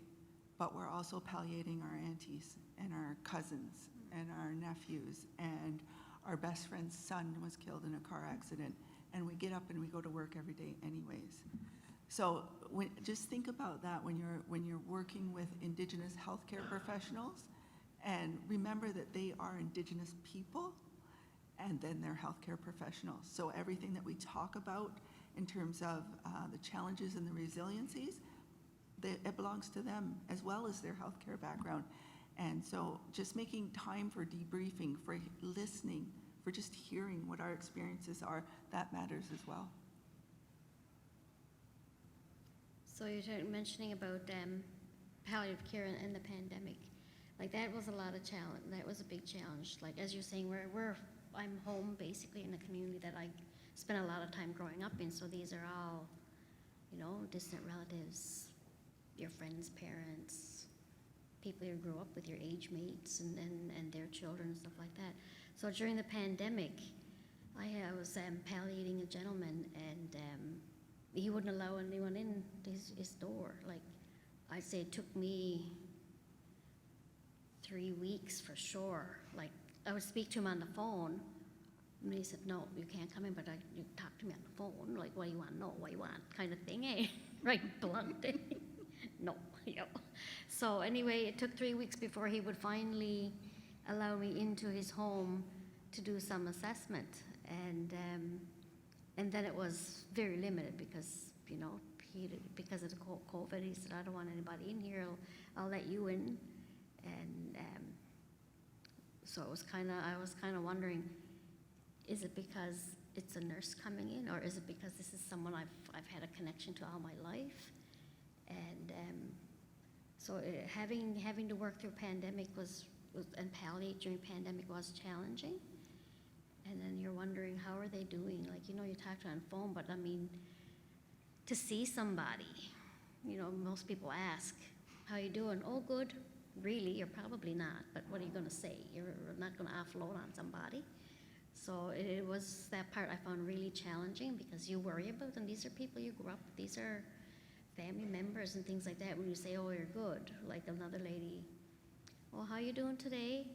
but we're also palliating our aunties and our cousins and our nephews, and our best friend's son was killed in a car accident, and we get up and we go to work every day anyways. So just think about that when you're working with Indigenous healthcare professionals, and remember that they are Indigenous people, and then they're healthcare professionals. So everything that we talk about in terms of the challenges and the resiliencies, it belongs to them as well as their healthcare background. And so just making time for debriefing, for listening, for just hearing what our experiences are, that matters as well. So you're mentioning about palliative care and the pandemic. Like that was a lot of challenge. That was a big challenge. Like as you're saying, I'm home basically in a community that I spent a lot of time growing up in. So these are all, you know, distant relatives, your friends' parents, people you grew up with, your age mates, and their children and stuff like that. So during the pandemic, I was palliating a gentleman, and he wouldn't allow anyone in his door. Like I'd say it took me 3 weeks for sure. Like I would speak to him on the phone, and he said, "No, you can't come in, but you talk to me on the phone. Like, what do you want to know? What do you want?" Kind of thing, eh? Right, blunt. No, yeah. So anyway, it took 3 weeks before he would finally allow me into his home to do some assessment, and then it was very limited because, you know, because of the COVID, he said, "I don't want anybody in here. I'll let you in," and so I was kind of wondering, is it because it's a nurse coming in, or is it because this is someone I've had a connection to all my life? And so having to work through pandemic and palliate during pandemic was challenging. And then you're wondering, how are they doing? Like, you know, you talk to them on the phone, but I mean, to see somebody, you know, most people ask, "How you doing?" "Oh, good." really, you're probably not, but what are you going to say? You're not going to offload on somebody. So it was that part I found really challenging, because you worry about them. These are people you grew up with. These are family members and things like that. When you say, oh, you're good, like another lady, oh, how you doing today?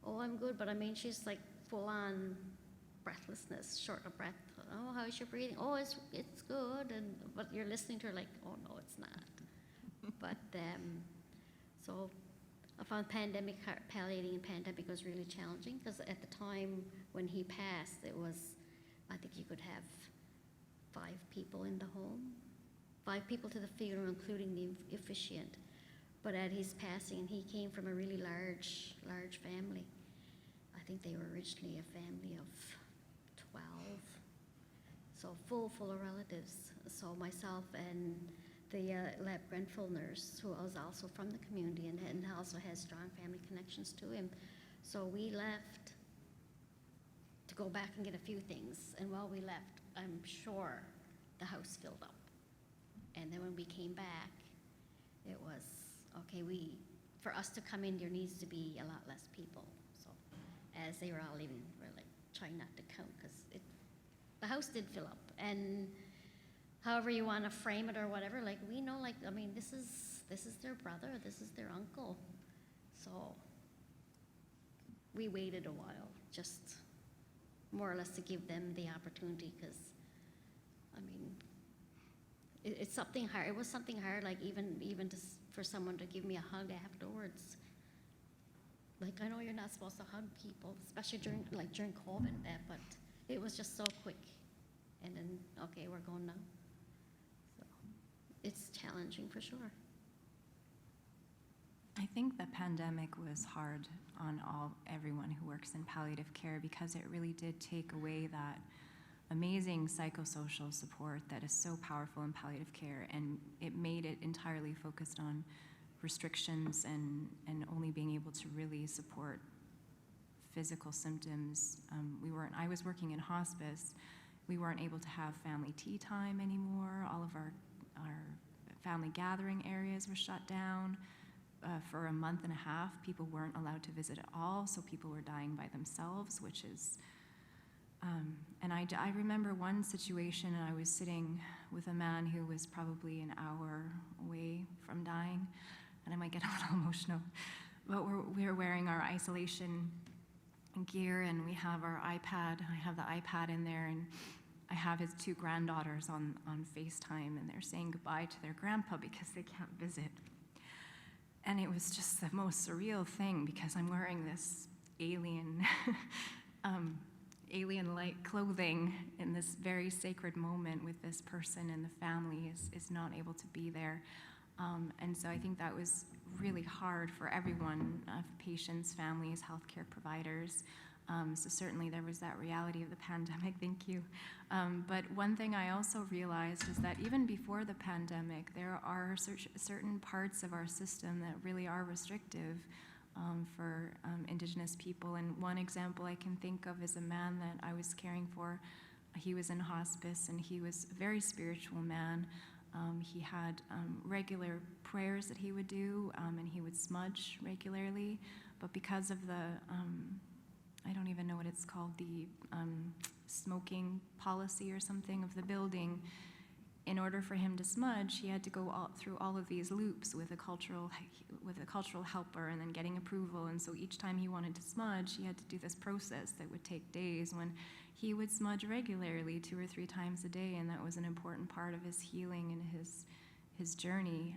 Oh, I'm good, but I mean, she's like full on breathlessness, short of breath. Oh, how's your breathing? Oh, it's good, but you're listening to her like, oh no, it's not. But so I found palliating in pandemic was really challenging, because at the time when he passed, it was, I think you could have 5 people in the home, 5 people to the funeral, including the officiant. But at his passing, and he came from a really large family. I think they were originally a family of 12. So full of relatives. So myself and the lab Grenfell nurse, who was also from the community and also has strong family connections to him. So we left to go back and get a few things. And while we left, I'm sure the house filled up. And then when we came back, it was, okay, for us to come in, there needs to be a lot less people. So as they were all leaving, we're like trying not to count, because the house did fill up. And however you want to frame it or whatever, like we know, like, I mean, this is their brother, this is their uncle. So we waited a while, just more or less to give them the opportunity, because, I mean, it's something hard. It was something hard, like even for someone to give me a hug afterwards. Like, I know you're not supposed to hug people, especially during COVID, but it was just so quick. And then, okay, we're going now. So it's challenging for sure. I think the pandemic was hard on everyone who works in palliative care, because it really did take away that amazing psychosocial support that is so powerful in palliative care, and it made it entirely focused on restrictions and only being able to really support physical symptoms. I was working in hospice. We weren't able to have family tea time anymore. All of our family gathering areas were shut down. For a month and a half, people weren't allowed to visit at all, so people were dying by themselves, which is and I remember one situation. I was sitting with a man who was probably an hour away from dying, and I might get a little emotional, but we're wearing our isolation gear, and we have our iPad. I have the iPad in there, and I have his 2 granddaughters on FaceTime, and they're saying goodbye to their grandpa because they can't visit. And it was just the most surreal thing, because I'm wearing this alien alien-like clothing in this very sacred moment with this person, and the family is not able to be there. And so I think that was really hard for everyone, patients, families, healthcare providers. So certainly there was that reality of the pandemic, thank you. But one thing I also realized is that even before the pandemic, there are certain parts of our system that really are restrictive for Indigenous people. And one example I can think of is a man that I was caring for. He was in hospice, and he was a very spiritual man. He had regular prayers that he would do, and he would smudge regularly. But because of the, I don't even know what it's called, the smoking policy or something of the building, in order for him to smudge, he had to go through all of these loops with a cultural helper, and then getting approval. And so each time he wanted to smudge, he had to do this process that would take days, when he would smudge regularly 2 or 3 times a day, and that was an important part of his healing and his journey.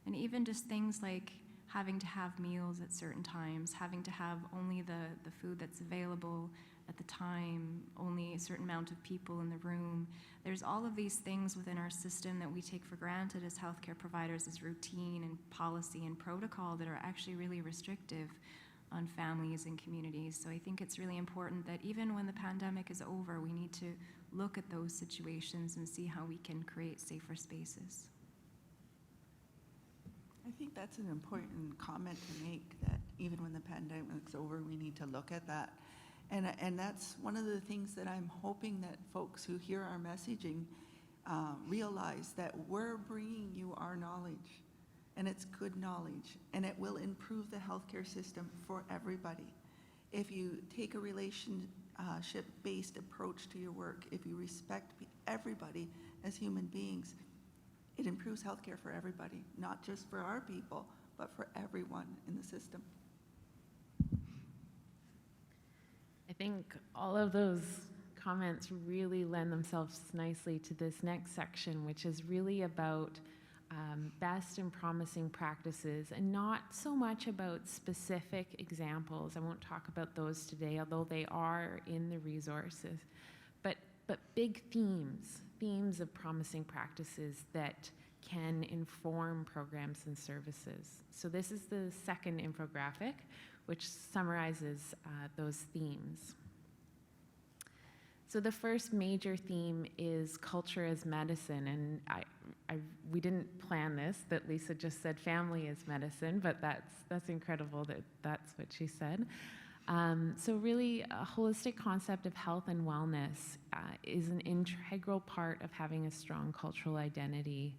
And even just things like having to have meals at certain times, having to have only the food that's available at the time, only a certain amount of people in the room. There's all of these things within our system that we take for granted as healthcare providers, as routine and policy and protocol, that are actually really restrictive on families and communities. So I think it's really important that even when the pandemic is over, we need to look at those situations and see how we can create safer spaces. I think that's an important comment to make, that even when the pandemic's over, we need to look at that. And that's one of the things that I'm hoping that folks who hear our messaging realize, that we're bringing you our knowledge. and it's good knowledge, and it will improve the healthcare system for everybody. If you take a relationship-based approach to your work, if you respect everybody as human beings, it improves healthcare for everybody, not just for our people, but for everyone in the system. I think all of those comments really lend themselves nicely to this next section, which is really about best and promising practices, and not so much about specific examples. I won't talk about those today, although they are in the resources, but big themes of promising practices that can inform programs and services. So this is the second infographic, which summarizes those themes. So the first major theme is culture as medicine, and we didn't plan this, that Lisa just said family is medicine, but that's incredible that that's what she said. So really, a holistic concept of health and wellness is an integral part of having a strong cultural identity.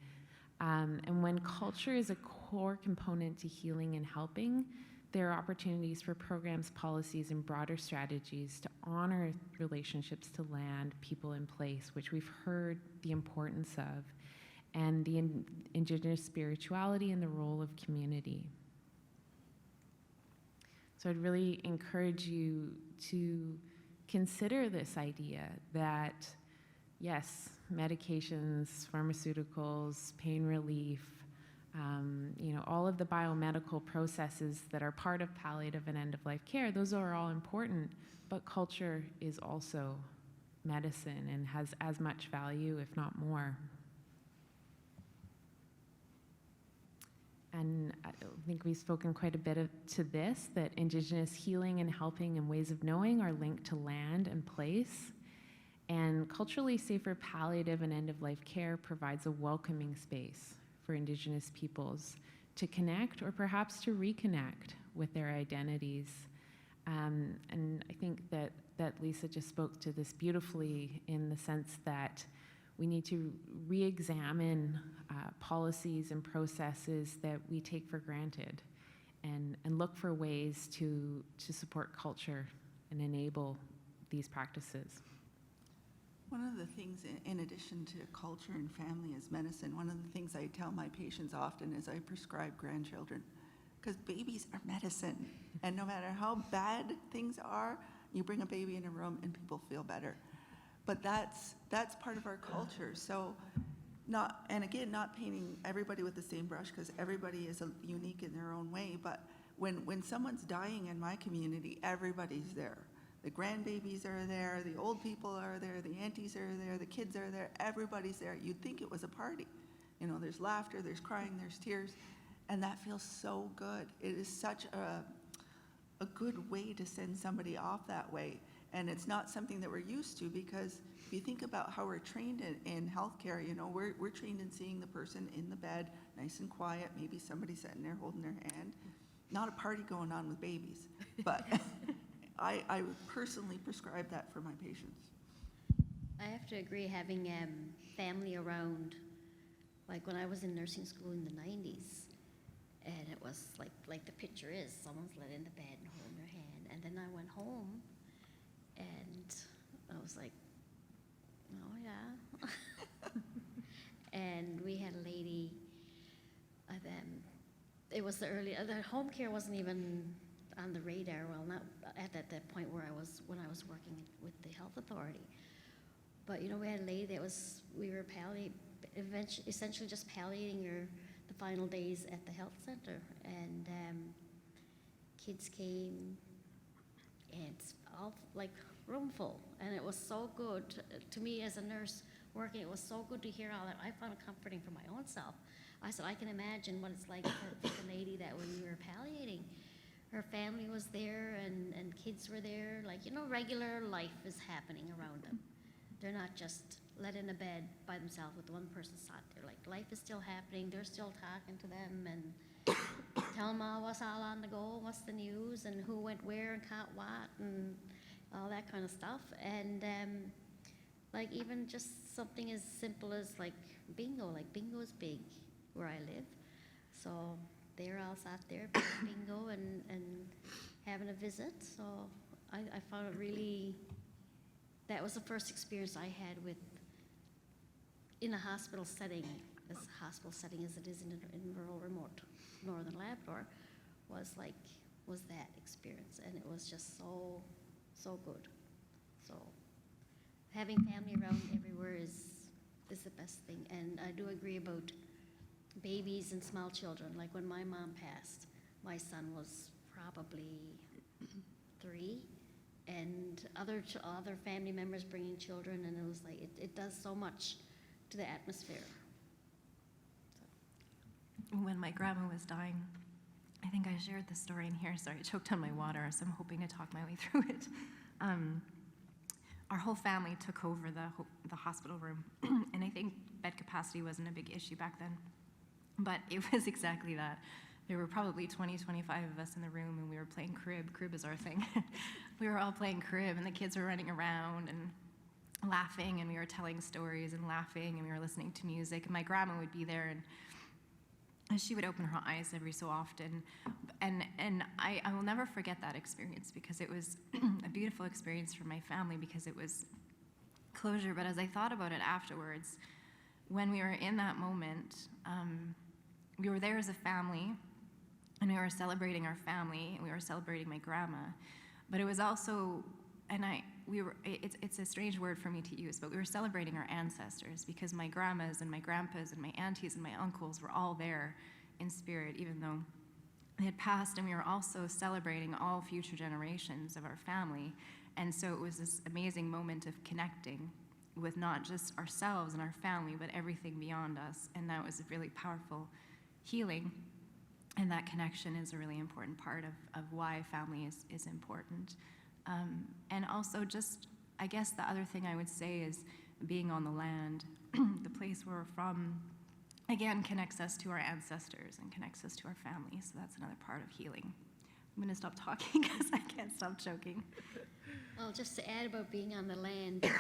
And when culture is a core component to healing and helping, there are opportunities for programs, policies, and broader strategies to honor relationships to land, people, and place, which we've heard the importance of, and the Indigenous spirituality and the role of community. So I'd really encourage you to consider this idea that, yes, medications, pharmaceuticals, pain relief, all of the biomedical processes that are part of palliative and end-of-life care, those are all important, but culture is also medicine and has as much value, if not more. And I think we've spoken quite a bit to this, that Indigenous healing and helping and ways of knowing are linked to land and place. And culturally safer palliative and end-of-life care provides a welcoming space for Indigenous peoples to connect or perhaps to reconnect with their identities. And I think that Lisa just spoke to this beautifully, in the sense that we need to re-examine policies and processes that we take for granted, and look for ways to support culture and enable these practices. One of the things, in addition to culture and family as medicine, one of the things I tell my patients often is I prescribe grandchildren, because babies are medicine. And no matter how bad things are, you bring a baby in a room and people feel better. But that's part of our culture. So not painting everybody with the same brush, because everybody is unique in their own way. But when someone's dying in my community, everybody's there. The grandbabies are there, the old people are there, the aunties are there, the kids are there, everybody's there. You'd think it was a party. There's laughter, there's crying, there's tears, and that feels so good. It is such a good way to send somebody off that way. And it's not something that we're used to, because if you think about how we're trained in healthcare, we're trained in seeing the person in the bed, nice and quiet, maybe somebody sitting there holding their hand. Not a party going on with babies, but I would personally prescribe that for my patients. I have to agree, having family around, like when I was in nursing school in the 90s, and it was like the picture is, someone's led in the bed and holding their hand, and then I went home, and I was like, oh yeah. And we had a lady, it was the home care wasn't even on the radar, well, not at that point when I was working with the health authority. But we had a lady that we were essentially just palliating her the final days at the health center, and kids came, and it's all like room full, and it was so good to me as a nurse working. It was so good to hear all that. I found it comforting for my own self. I said, I can imagine what it's like for the lady that when we were palliating, her family was there, and kids were there, regular life is happening around them. They're not just let in a bed by themselves with one person sat there. Life is still happening. They're still talking to them and telling them what's all on the go, what's the news, and who went where and caught what, and all that kind of stuff. And even just something as simple as bingo. Bingo is big where I live. So they're all sat there playing bingo and having a visit. So I found it really, that was the first experience I had with, in a hospital setting, as a hospital setting as it is in rural, remote northern Labrador, was that experience, and it was just so good. So having family around everywhere is the best thing. And I do agree about babies and small children. Like when my mom passed, my son was probably 3, and other family members bringing children, and it was like it does so much to the atmosphere. When my grandma was dying, I think I shared the story in here. Sorry, I choked on my water, so I'm hoping to talk my way through it. Our whole family took over the hospital room, and I think bed capacity wasn't a big issue back then, but it was exactly that. There were probably 20, 25 of us in the room, and we were playing crib. Crib is our thing. We were all playing crib, and the kids were running around and laughing, and we were telling stories and laughing, and we were listening to music, and my grandma would be there, and she would open her eyes every so often. And I will never forget that experience, because it was a beautiful experience for my family, because it was closure. But as I thought about it afterwards, when we were in that moment, we were there as a family, and we were celebrating our family, and we were celebrating my grandma. But it was also, it's a strange word for me to use, but we were celebrating our ancestors, because my grandmas and my grandpas and my aunties and my uncles were all there in spirit, even though they had passed, and we were also celebrating all future generations of our family. And so it was this amazing moment of connecting with not just ourselves and our family, but everything beyond us. And that was a really powerful healing. And that connection is a really important part of why family is important. And also just, I guess the other thing I would say is being on the land, the place where we're from, again, connects us to our ancestors and connects us to our families. So that's another part of healing. I'm going to stop talking because I can't stop choking. Well, just to add about being on the land,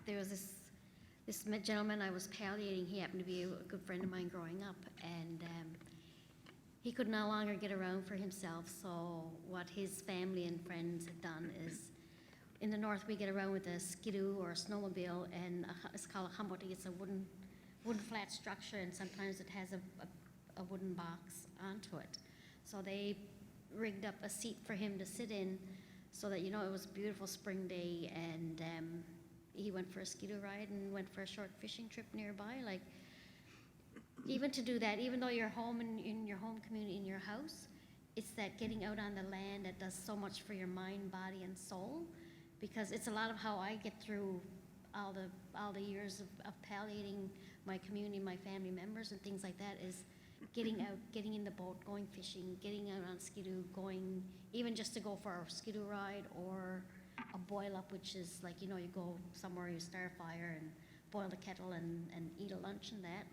there was this gentleman I was palliating. He happened to be a good friend of mine growing up, and he could no longer get around for himself. So what his family and friends had done is, in the north we get around with a skidoo or a snowmobile, and it's called a humboty. It's a wooden flat structure, and sometimes it has a wooden box onto it. So they rigged up a seat for him to sit in, so that, it was a beautiful spring day, and he went for a skidoo ride and went for a short fishing trip nearby. Like, even to do that, even though you're home in your home community, in your house, it's that getting out on the land that does so much for your mind, body, and soul, because it's a lot of how I get through all the years of palliating my community, my family members, and things like that, is getting out, getting in the boat, going fishing, getting out on skidoo, going even just to go for a skidoo ride or a boil up, which is like, you go somewhere, you start a fire and boil the kettle and eat a lunch and that.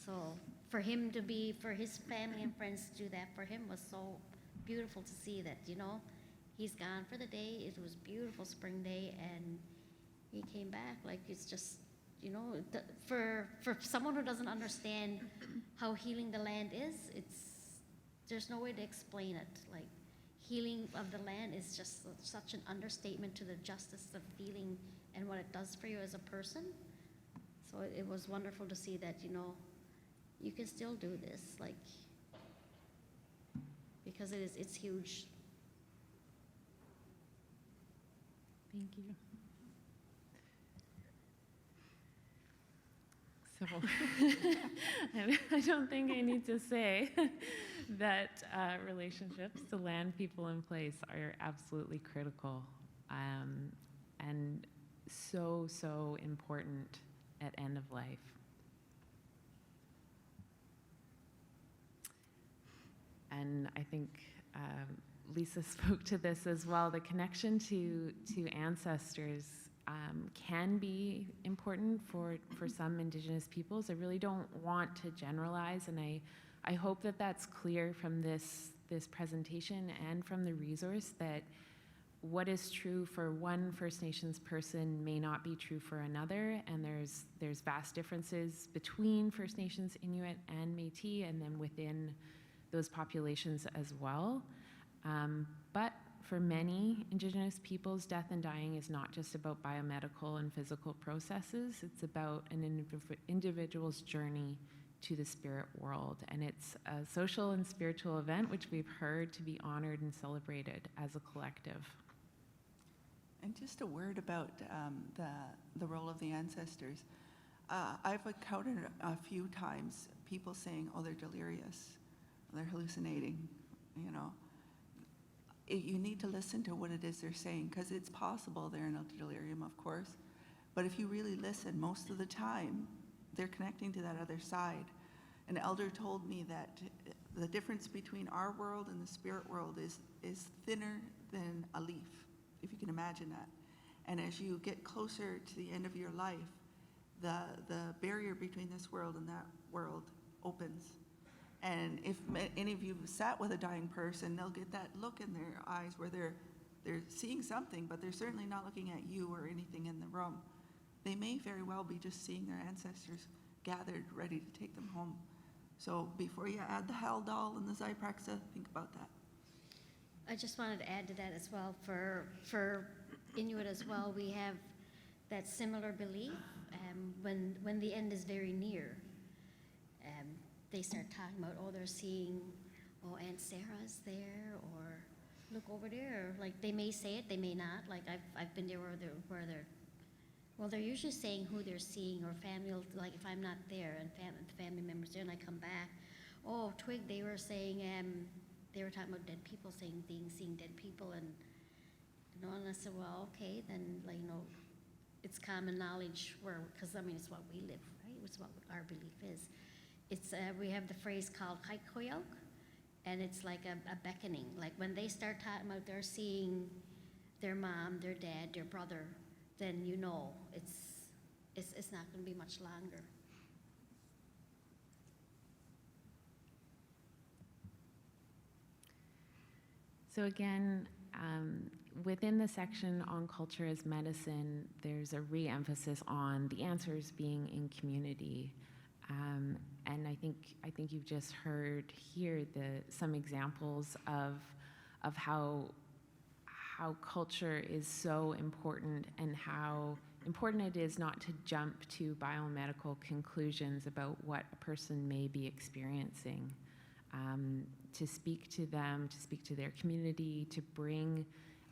So for him to be, for his family and friends to do that for him was so beautiful to see that, he's gone for the day. It was a beautiful spring day, and he came back. Like, it's just, for someone who doesn't understand how healing the land is, there's no way to explain it. Like, healing of the land is just such an understatement to the justice of feeling and what it does for you as a person. So it was wonderful to see that, you can still do this, like, because it's huge. Thank you. So I don't think I need to say that relationships to land, people, and place are absolutely critical, and so important at end of life. And I think Lisa spoke to this as well. The connection to ancestors can be important for some Indigenous peoples. I really don't want to generalize, and I hope that that's clear from this presentation and from the resource, that what is true for one First Nations person may not be true for another, and there's vast differences between First Nations, Inuit, and Métis, and then within those populations as well. But for many Indigenous peoples, death and dying is not just about biomedical and physical processes. It's about an individual's journey to the spirit world. And it's a social and spiritual event which we've heard to be honored and celebrated as a collective. And just a word about the role of the ancestors. I've encountered a few times people saying, oh, they're delirious, they're hallucinating, you know. You need to listen to what it is they're saying, because it's possible they're in a delirium, of course. But if you really listen, most of the time, they're connecting to that other side. An elder told me that the difference between our world and the spirit world is thinner than a leaf, if you can imagine that. And as you get closer to the end of your life, the barrier between this world and that world opens. And if any of you have sat with a dying person, they'll get that look in their eyes where they're seeing something, but they're certainly not looking at you or anything in the room. They may very well be just seeing their ancestors gathered, ready to take them home. So before you add the Haldol and the Zyprexa, think about that. I just wanted to add to that as well. For Inuit as well, we have that similar belief when the end is very near. They start talking about, oh, they're seeing, oh, Aunt Sarah's there, or look over there. Like, they may say it, they may not. Like, I've been there where they're usually saying who they're seeing, or family, like if I'm not there and family members there and I come back, oh, Twig, they were saying, they were talking about dead people, saying things, seeing dead people, and I said, well, okay, then, like, it's common knowledge because I mean, it's what we live, right? It's what our belief is. It's we have the phrase called kaikoyok, and it's like a beckoning. Like when they start talking about they're seeing their mom, their dad, their brother, then it's not going to be much longer. So again, within the section on culture as medicine, there's a re-emphasis on the answers being in community. And I think you've just heard here some examples of how culture is so important, and how important it is not to jump to biomedical conclusions about what a person may be experiencing. To speak to them, to speak to their community, to bring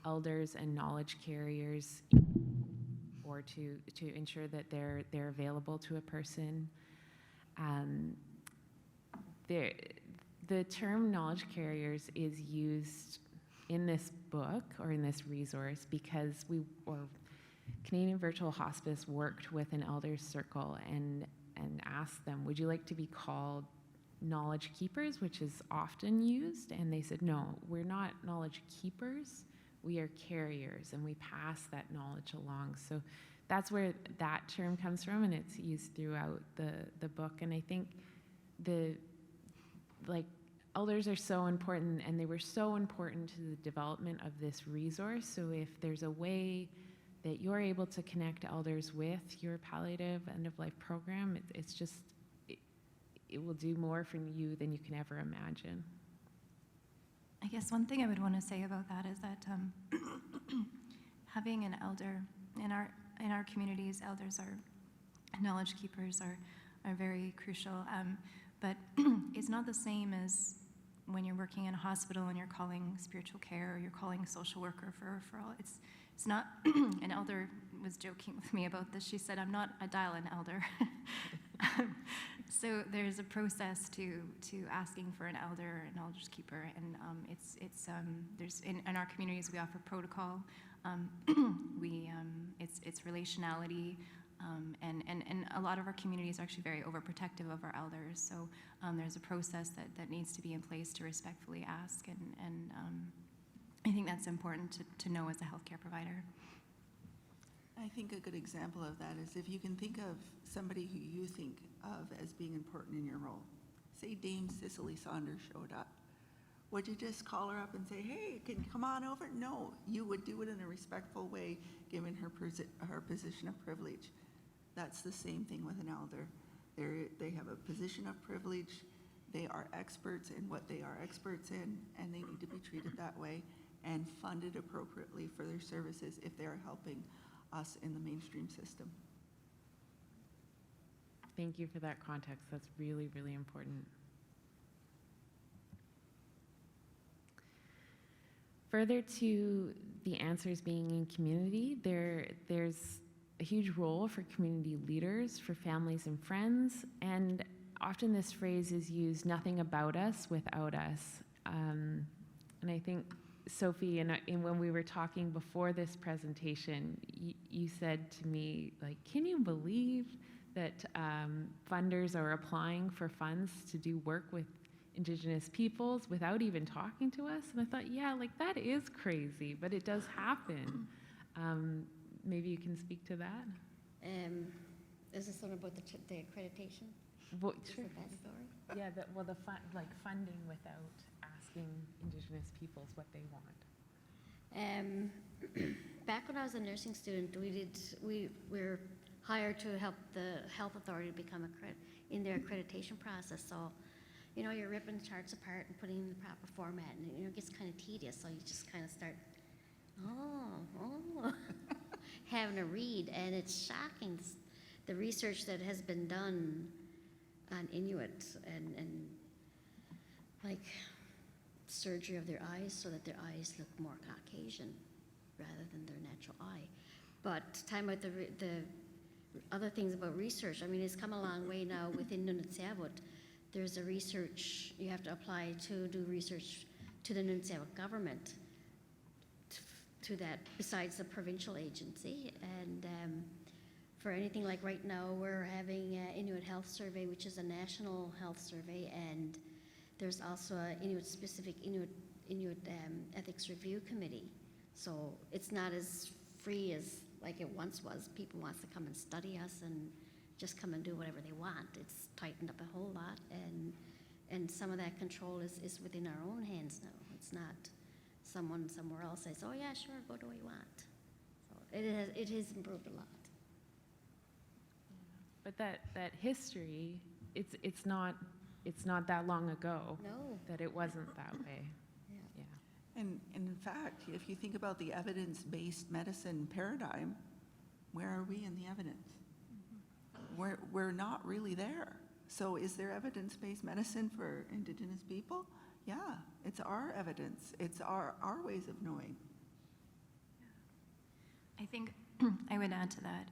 elders and knowledge carriers, or to ensure that they're available to a person. The term knowledge carriers is used in this book or in this resource because Canadian Virtual Hospice worked with an elders circle and asked them, would you like to be called knowledge keepers, which is often used? And they said, no, we're not knowledge keepers, we are carriers, and we pass that knowledge along. So that's where that term comes from, and it's used throughout the book. And I think elders are so important, and they were so important to the development of this resource. So if there's a way that you're able to connect elders with your palliative end-of-life program, it will do more for you than you can ever imagine. I guess one thing I would want to say about that is that having an elder in our communities, elders are knowledge keepers are very crucial. But it's not the same as when you're working in a hospital and you're calling spiritual care or you're calling a social worker for a referral. It's not. An elder was joking with me about this. She said, "I'm not a dial-in elder." So there's a process to asking for an elder, an elders keeper, and there's in our communities we offer protocol. It's relationality, and a lot of our communities are actually very overprotective of our elders. So there's a process that needs to be in place to respectfully ask, and I think that's important to know as a healthcare provider. I think a good example of that is if you can think of somebody who you think of as being important in your role. Say Dame Cicely Saunders showed up. Would you just call her up and say, hey, can you come on over? No, you would do it in a respectful way, given her position of privilege. That's the same thing with an elder. They have a position of privilege. They are experts in what they are experts in, and they need to be treated that way and funded appropriately for their services if they are helping us in the mainstream system. Thank you for that context. That's really, really important. Further to the answers being in community, there's a huge role for community leaders, for families and friends, and often this phrase is used, nothing about us without us. And I think, Sophie, and when we were talking before this presentation, you said to me, like, can you believe that funders are applying for funds to do work with Indigenous peoples without even talking to us? And I thought, yeah, like that is crazy, but it does happen. Maybe you can speak to that? Is this one about the accreditation? Well, Is sure. it that story? Yeah, like funding without asking Indigenous peoples what they want. Back when I was a nursing student, we were hired to help the health authority become in their accreditation process. So, you know, you're ripping the charts apart and putting in the proper format, and you know, it gets kind of tedious. So you just kind of start, having a read, and it's shocking the research that has been done on Inuit and like surgery of their eyes so that their eyes look more Caucasian rather than their natural eye. But talking about the other things about research, I mean, it's come a long way now within Nunavut. There's a research, you have to apply to do research to the Nunavut government to that, besides the provincial agency. And for anything like right now, we're having an Inuit Health Survey, which is a national health survey, and there's also an Inuit-specific Inuit Ethics Review Committee. So it's not as free as like it once was. People wants to come and study us and just come and do whatever they want. It's tightened up a whole lot, and some of that control is within our own hands now. It's not someone somewhere else says, oh yeah, sure, go do what you want. So it has improved a lot. But that history, it's not that long ago No. that it wasn't that way. Yeah. Yeah. And in fact, if you think about the evidence-based medicine paradigm, where are we in the evidence? We're not really there. So is there evidence-based medicine for Indigenous people? Yeah, it's our evidence. It's our ways of knowing. I think I would add to that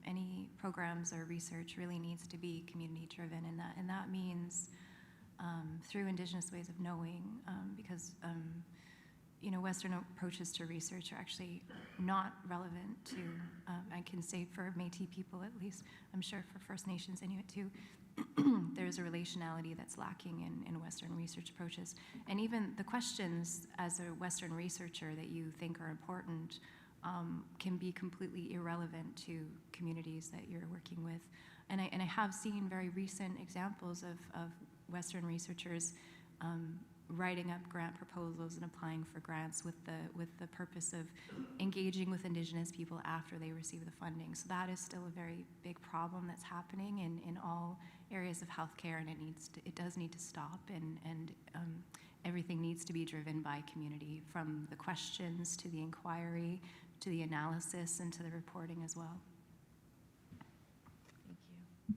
any programs or research really needs to be community-driven, and that means through Indigenous ways of knowing, because you know, Western approaches to research are actually not relevant to, I can say for Métis people at least, I'm sure for First Nations, Inuit too, there's a relationality that's lacking in Western research approaches. And even the questions as a Western researcher that you think are important can be completely irrelevant to communities that you're working with. And I have seen very recent examples of Western researchers writing up grant proposals and applying for grants with the purpose of engaging with Indigenous people after they receive the funding. So that is still a very big problem that's happening in all areas of healthcare, and it does need to stop, and everything needs to be driven by community, from the questions to the inquiry to the analysis and to the reporting as well. Thank you.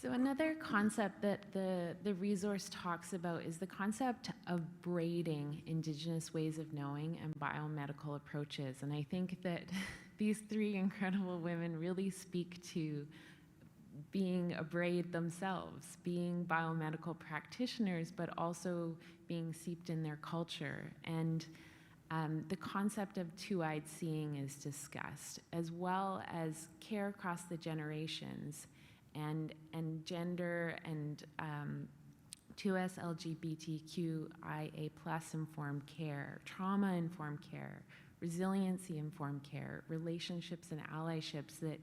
So another concept that the resource talks about is the concept of braiding Indigenous ways of knowing and biomedical approaches. And I think that these three incredible women really speak to being a braid themselves, being biomedical practitioners, but also being steeped in their culture. And the concept of two-eyed seeing is discussed, as well as care across the generations, and gender and 2S LGBTQIA+ informed care, trauma-informed care, resiliency-informed care, relationships and allyships, that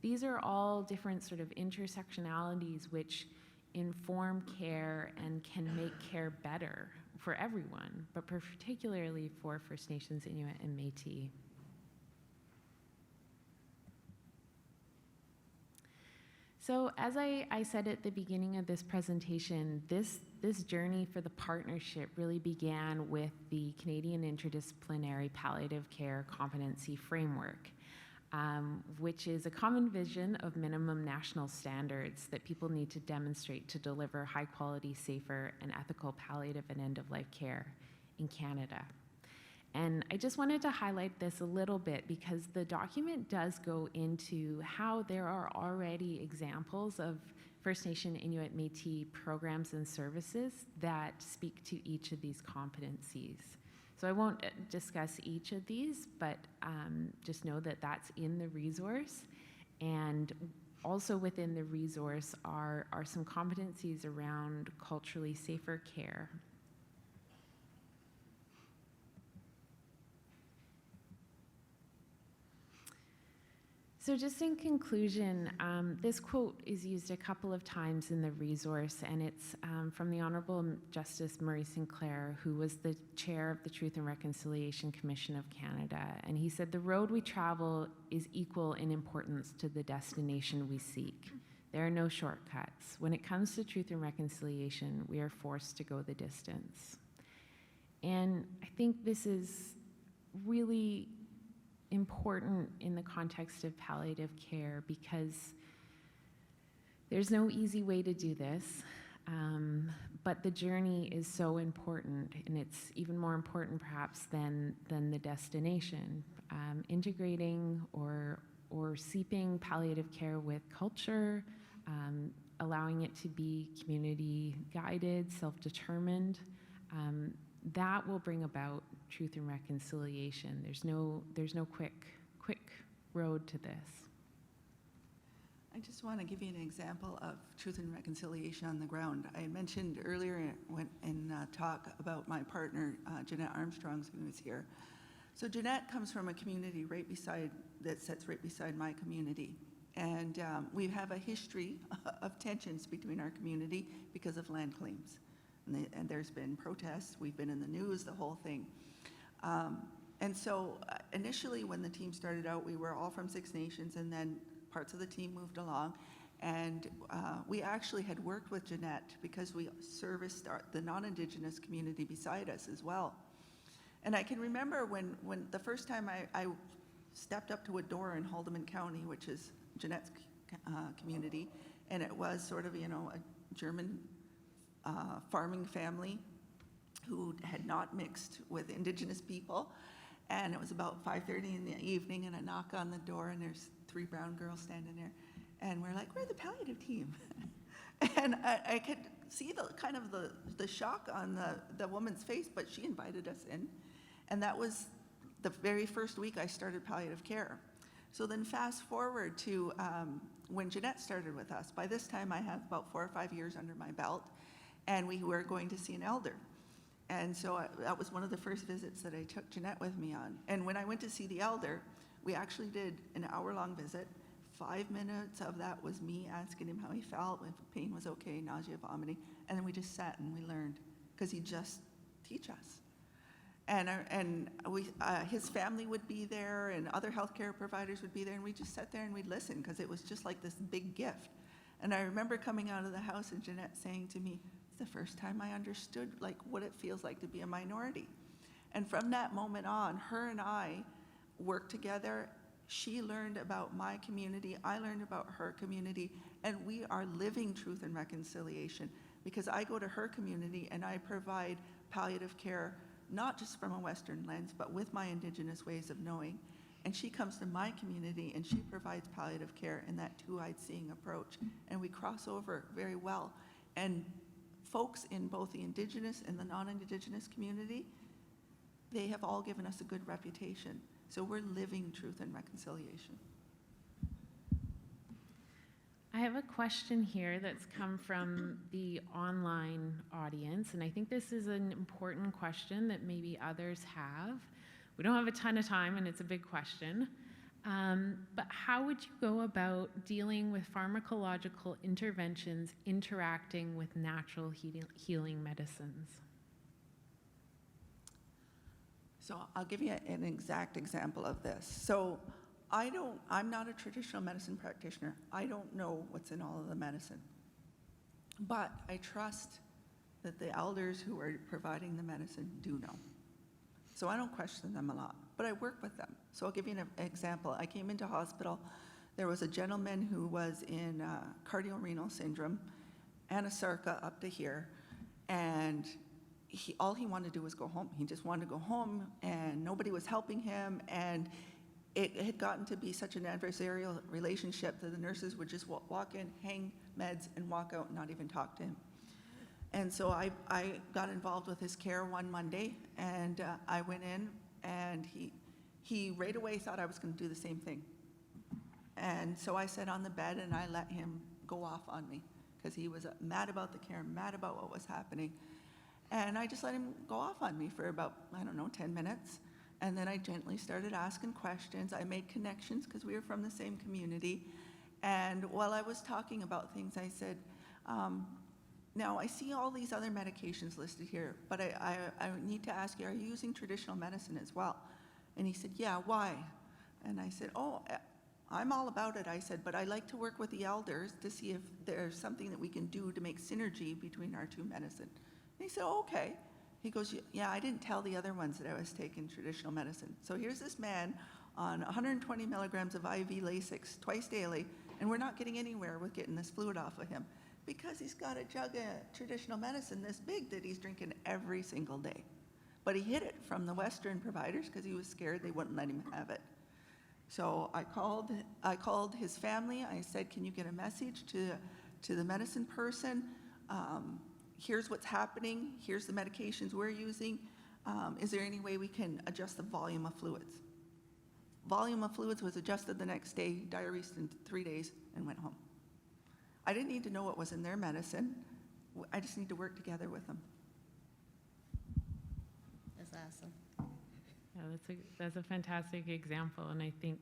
these are all different sort of intersectionalities which inform care and can make care better for everyone, but particularly for First Nations, Inuit, and Métis. So as I said at the beginning of this presentation, this journey for the partnership really began with the Canadian Interdisciplinary Palliative Care Competency Framework, which is a common vision of minimum national standards that people need to demonstrate to deliver high quality, safer, and ethical palliative and end-of-life care in Canada. And I just wanted to highlight this a little bit because the document does go into how there are already examples of First Nation, Inuit, Métis programs and services that speak to each of these competencies. So I won't discuss each of these, but just know that that's in the resource. And also within the resource are some competencies around culturally safer care. So just in conclusion, this quote is used a couple of times in the resource, and it's from the Honourable Justice Murray Sinclair, who was the chair of the Truth and Reconciliation Commission of Canada. And he said, "The road we travel is equal in importance to the destination we seek. There are no shortcuts. When it comes to truth and reconciliation, we are forced to go the distance." And I think this is really important in the context of palliative care because there's no easy way to do this, but the journey is so important, and it's even more important perhaps than the destination. Integrating or seeping palliative care with culture, allowing it to be community guided, self-determined, that will bring about truth and reconciliation. There's no quick road to this. I just want to give you an example of truth and reconciliation on the ground. I mentioned earlier in talk about my partner, Jeanette Armstrong, who is here. So Jeanette comes from a community that sits right beside my community. And we have a history of tensions between our community because of land claims. And there's been protests, we've been in the news, the whole thing. And so initially when the team started out, we were all from Six Nations, and then parts of the team moved along. And we actually had worked with Jeanette because we serviced the non-Indigenous community beside us as well. And I can remember when the first time I stepped up to a door in Haldimand County, which is Jeanette's community, and it was sort of, a German farming family who had not mixed with Indigenous people. And it was about 5:30 in the evening, and I knock on the door, and there's 3 brown girls standing there. And we're like, "We're the palliative team." And I could see the shock on the woman's face, but she invited us in. And that was the very first week I started palliative care. So then fast forward to when Jeanette started with us. By this time I have about 4 or 5 years under my belt, and we were going to see an elder. And so that was one of the first visits that I took Jeanette with me on. And when I went to see the elder, we actually did an hour-long visit. 5 minutes of that was me asking him how he felt, if pain was okay, nausea, vomiting, and then we just sat and we learned, because he'd just teach us. And his family would be there, and other healthcare providers would be there, and we just sat there and we'd listen, because it was just like this big gift. And I remember coming out of the house and Jeanette saying to me, "It's the first time I understood what it feels like to be a minority." And from that moment on, her and I worked together. She learned about my community, I learned about her community, and we are living truth and reconciliation, because I go to her community and I provide palliative care, not just from a Western lens, but with my Indigenous ways of knowing. And she comes to my community and she provides palliative care in that two-eyed seeing approach. And we cross over very well. And folks in both the Indigenous and the non-Indigenous community, they have all given us a good reputation. So we're living truth and reconciliation. I have a question here that's come from the online audience, and I think this is an important question that maybe others have. We don't have a ton of time, and it's a big question. But how would you go about dealing with pharmacological interventions interacting with natural healing medicines? So I'll give you an exact example of this. So I'm not a traditional medicine practitioner. I don't know what's in all of the medicine. But I trust that the elders who are providing the medicine do know. So I don't question them a lot, but I work with them. So I'll give you an example. I came into hospital. There was a gentleman who was in cardiorenal syndrome, anasarca up to here, and all he wanted to do was go home. He just wanted to go home, and nobody was helping him, and it had gotten to be such an adversarial relationship that the nurses would just walk in, hang meds, and walk out and not even talk to him. And so I got involved with his care one Monday, and I went in, and he right away thought I was going to do the same thing. And so I sat on the bed, and I let him go off on me, because he was mad about the care, mad about what was happening. And I just let him go off on me for about, 10 minutes. And then I gently started asking questions. I made connections, because we were from the same community. And while I was talking about things, I said, now, I see all these other medications listed here, but I need to ask you, are you using traditional medicine as well? And he said, yeah, why? And I said, I'm all about it, I said, but I like to work with the elders to see if there's something that we can do to make synergy between our two medicine. And he said, okay. He goes, yeah, I didn't tell the other ones that I was taking traditional medicine. So here's this man on 120 milligrams of IV Lasix twice daily, and we're not getting anywhere with getting this fluid off of him, because he's got a jug of traditional medicine this big that he's drinking every single day. But he hid it from the Western providers because he was scared they wouldn't let him have it. So I called his family. I said, can you get a message to the medicine person? Here's what's happening. Here's the medications we're using. Is there any way we can adjust the volume of fluids? Volume of fluids was adjusted the next day, diuresed in 3 days, and went home. I didn't need to know what was in their medicine. I just need to work together with them. That's awesome. Yeah, that's a fantastic example, and I think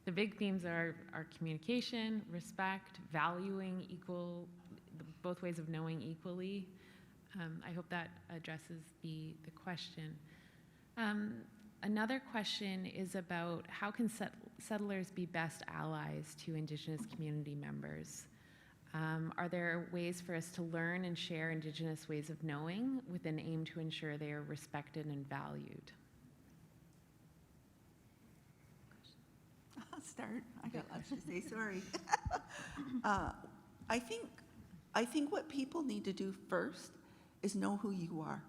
the big themes are communication, respect, valuing both ways of knowing equally. I hope that addresses the question. Another question is about how can settlers be best allies to Indigenous community members? Are there ways for us to learn and share Indigenous ways of knowing with an aim to ensure they are respected and valued? I'll start. I got lots to say, sorry. I think what people need to do first is know who you are.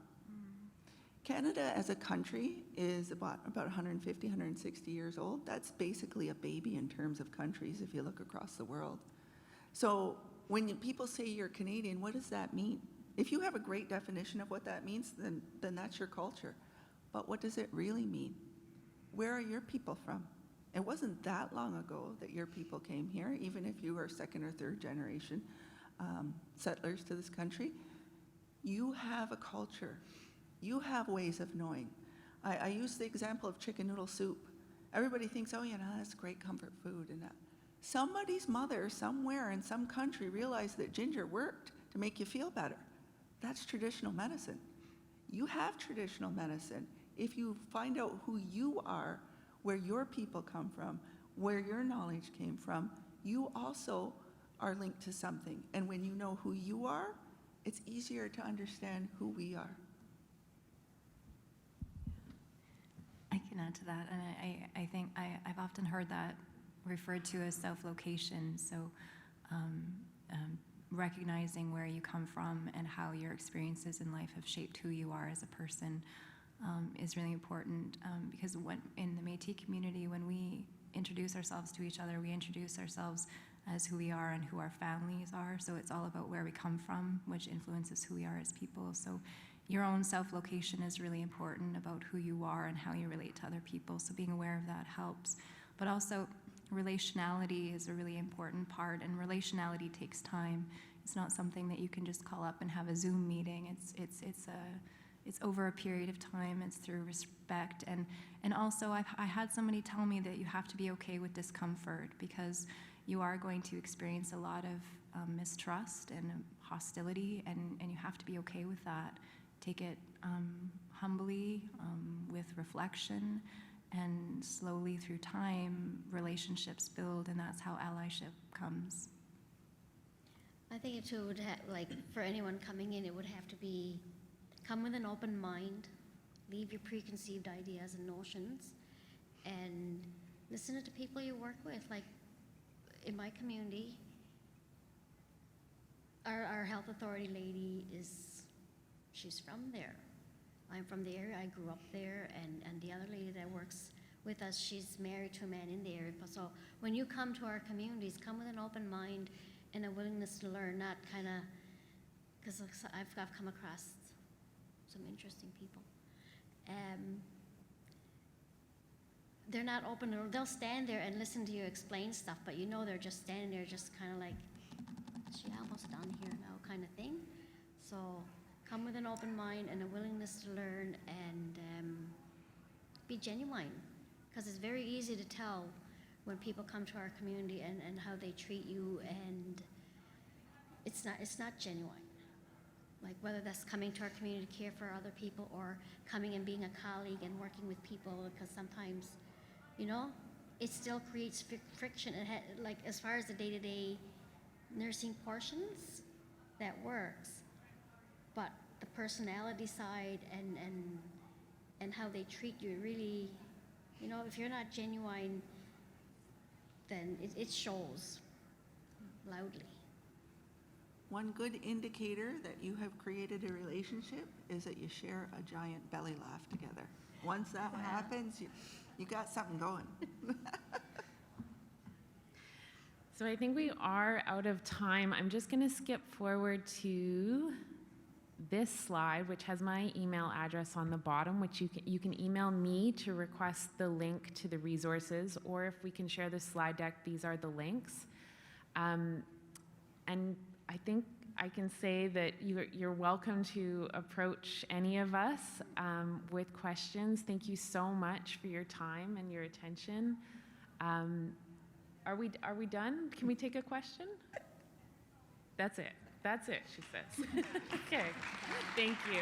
Canada as a country is about 150, 160 years old. That's basically a baby in terms of countries if you look across the world. So when people say you're Canadian, what does that mean? If you have a great definition of what that means, then that's your culture. But what does it really mean? Where are your people from? It wasn't that long ago that your people came here, even if you were second or third generation settlers to this country. You have a culture. You have ways of knowing. I use the example of chicken noodle soup. Everybody thinks, that's great comfort food. And somebody's mother somewhere in some country realized that ginger worked to make you feel better. That's traditional medicine. You have traditional medicine. If you find out who you are, where your people come from, where your knowledge came from, you also are linked to something. And when you know who you are, it's easier to understand who we are. I can add to that, and I think I've often heard that referred to as self-location, so recognizing where you come from and how your experiences in life have shaped who you are as a person is really important, because in the Métis community, when we introduce ourselves to each other, we introduce ourselves as who we are and who our families are, so it's all about where we come from, which influences who we are as people. So your own self-location is really important about who you are and how you relate to other people, so being aware of that helps. But also, relationality is a really important part, and relationality takes time. It's not something that you can just call up and have a Zoom meeting. it's over a period of time, it's through respect. And also, I had somebody tell me that you have to be okay with discomfort, because you are going to experience a lot of mistrust and hostility, and you have to be okay with that. Take it humbly, with reflection, and slowly through time, relationships build, and that's how allyship comes. I think it too would like for anyone coming in, it would have to be come with an open mind, leave your preconceived ideas and notions, and listen to the people you work with. Like in my community, our health authority lady she's from there. I'm from the area, I grew up there, and the other lady that works with us, she's married to a man in the area. So when you come to our communities, come with an open mind and a willingness to learn, not kind of, because I've come across some interesting people. They're not open, or they'll stand there and listen to you explain stuff, but you know they're just standing there just kind of like, is she almost done here now kind of thing. So come with an open mind and a willingness to learn, and be genuine, because it's very easy to tell when people come to our community and how they treat you, and it's not genuine. Like whether that's coming to our community to care for other people, or coming and being a colleague and working with people, because sometimes, it still creates friction. Like as far as the day-to-day nursing portions, that works, but the personality side and how they treat you really, if you're not genuine, then it shows loudly. One good indicator that you have created a relationship is that you share a giant belly laugh together. Once that happens, you got something going. So I think we are out of time. I'm just going to skip forward to this slide, which has my email address on the bottom, which you can email me to request the link to the resources, or if we can share the slide deck, these are the links. And I think I can say that you're welcome to approach any of us with questions. Thank you so much for your time and your attention. Are we done? Can we take a question? That's it. That's it, she says. Okay, thank you.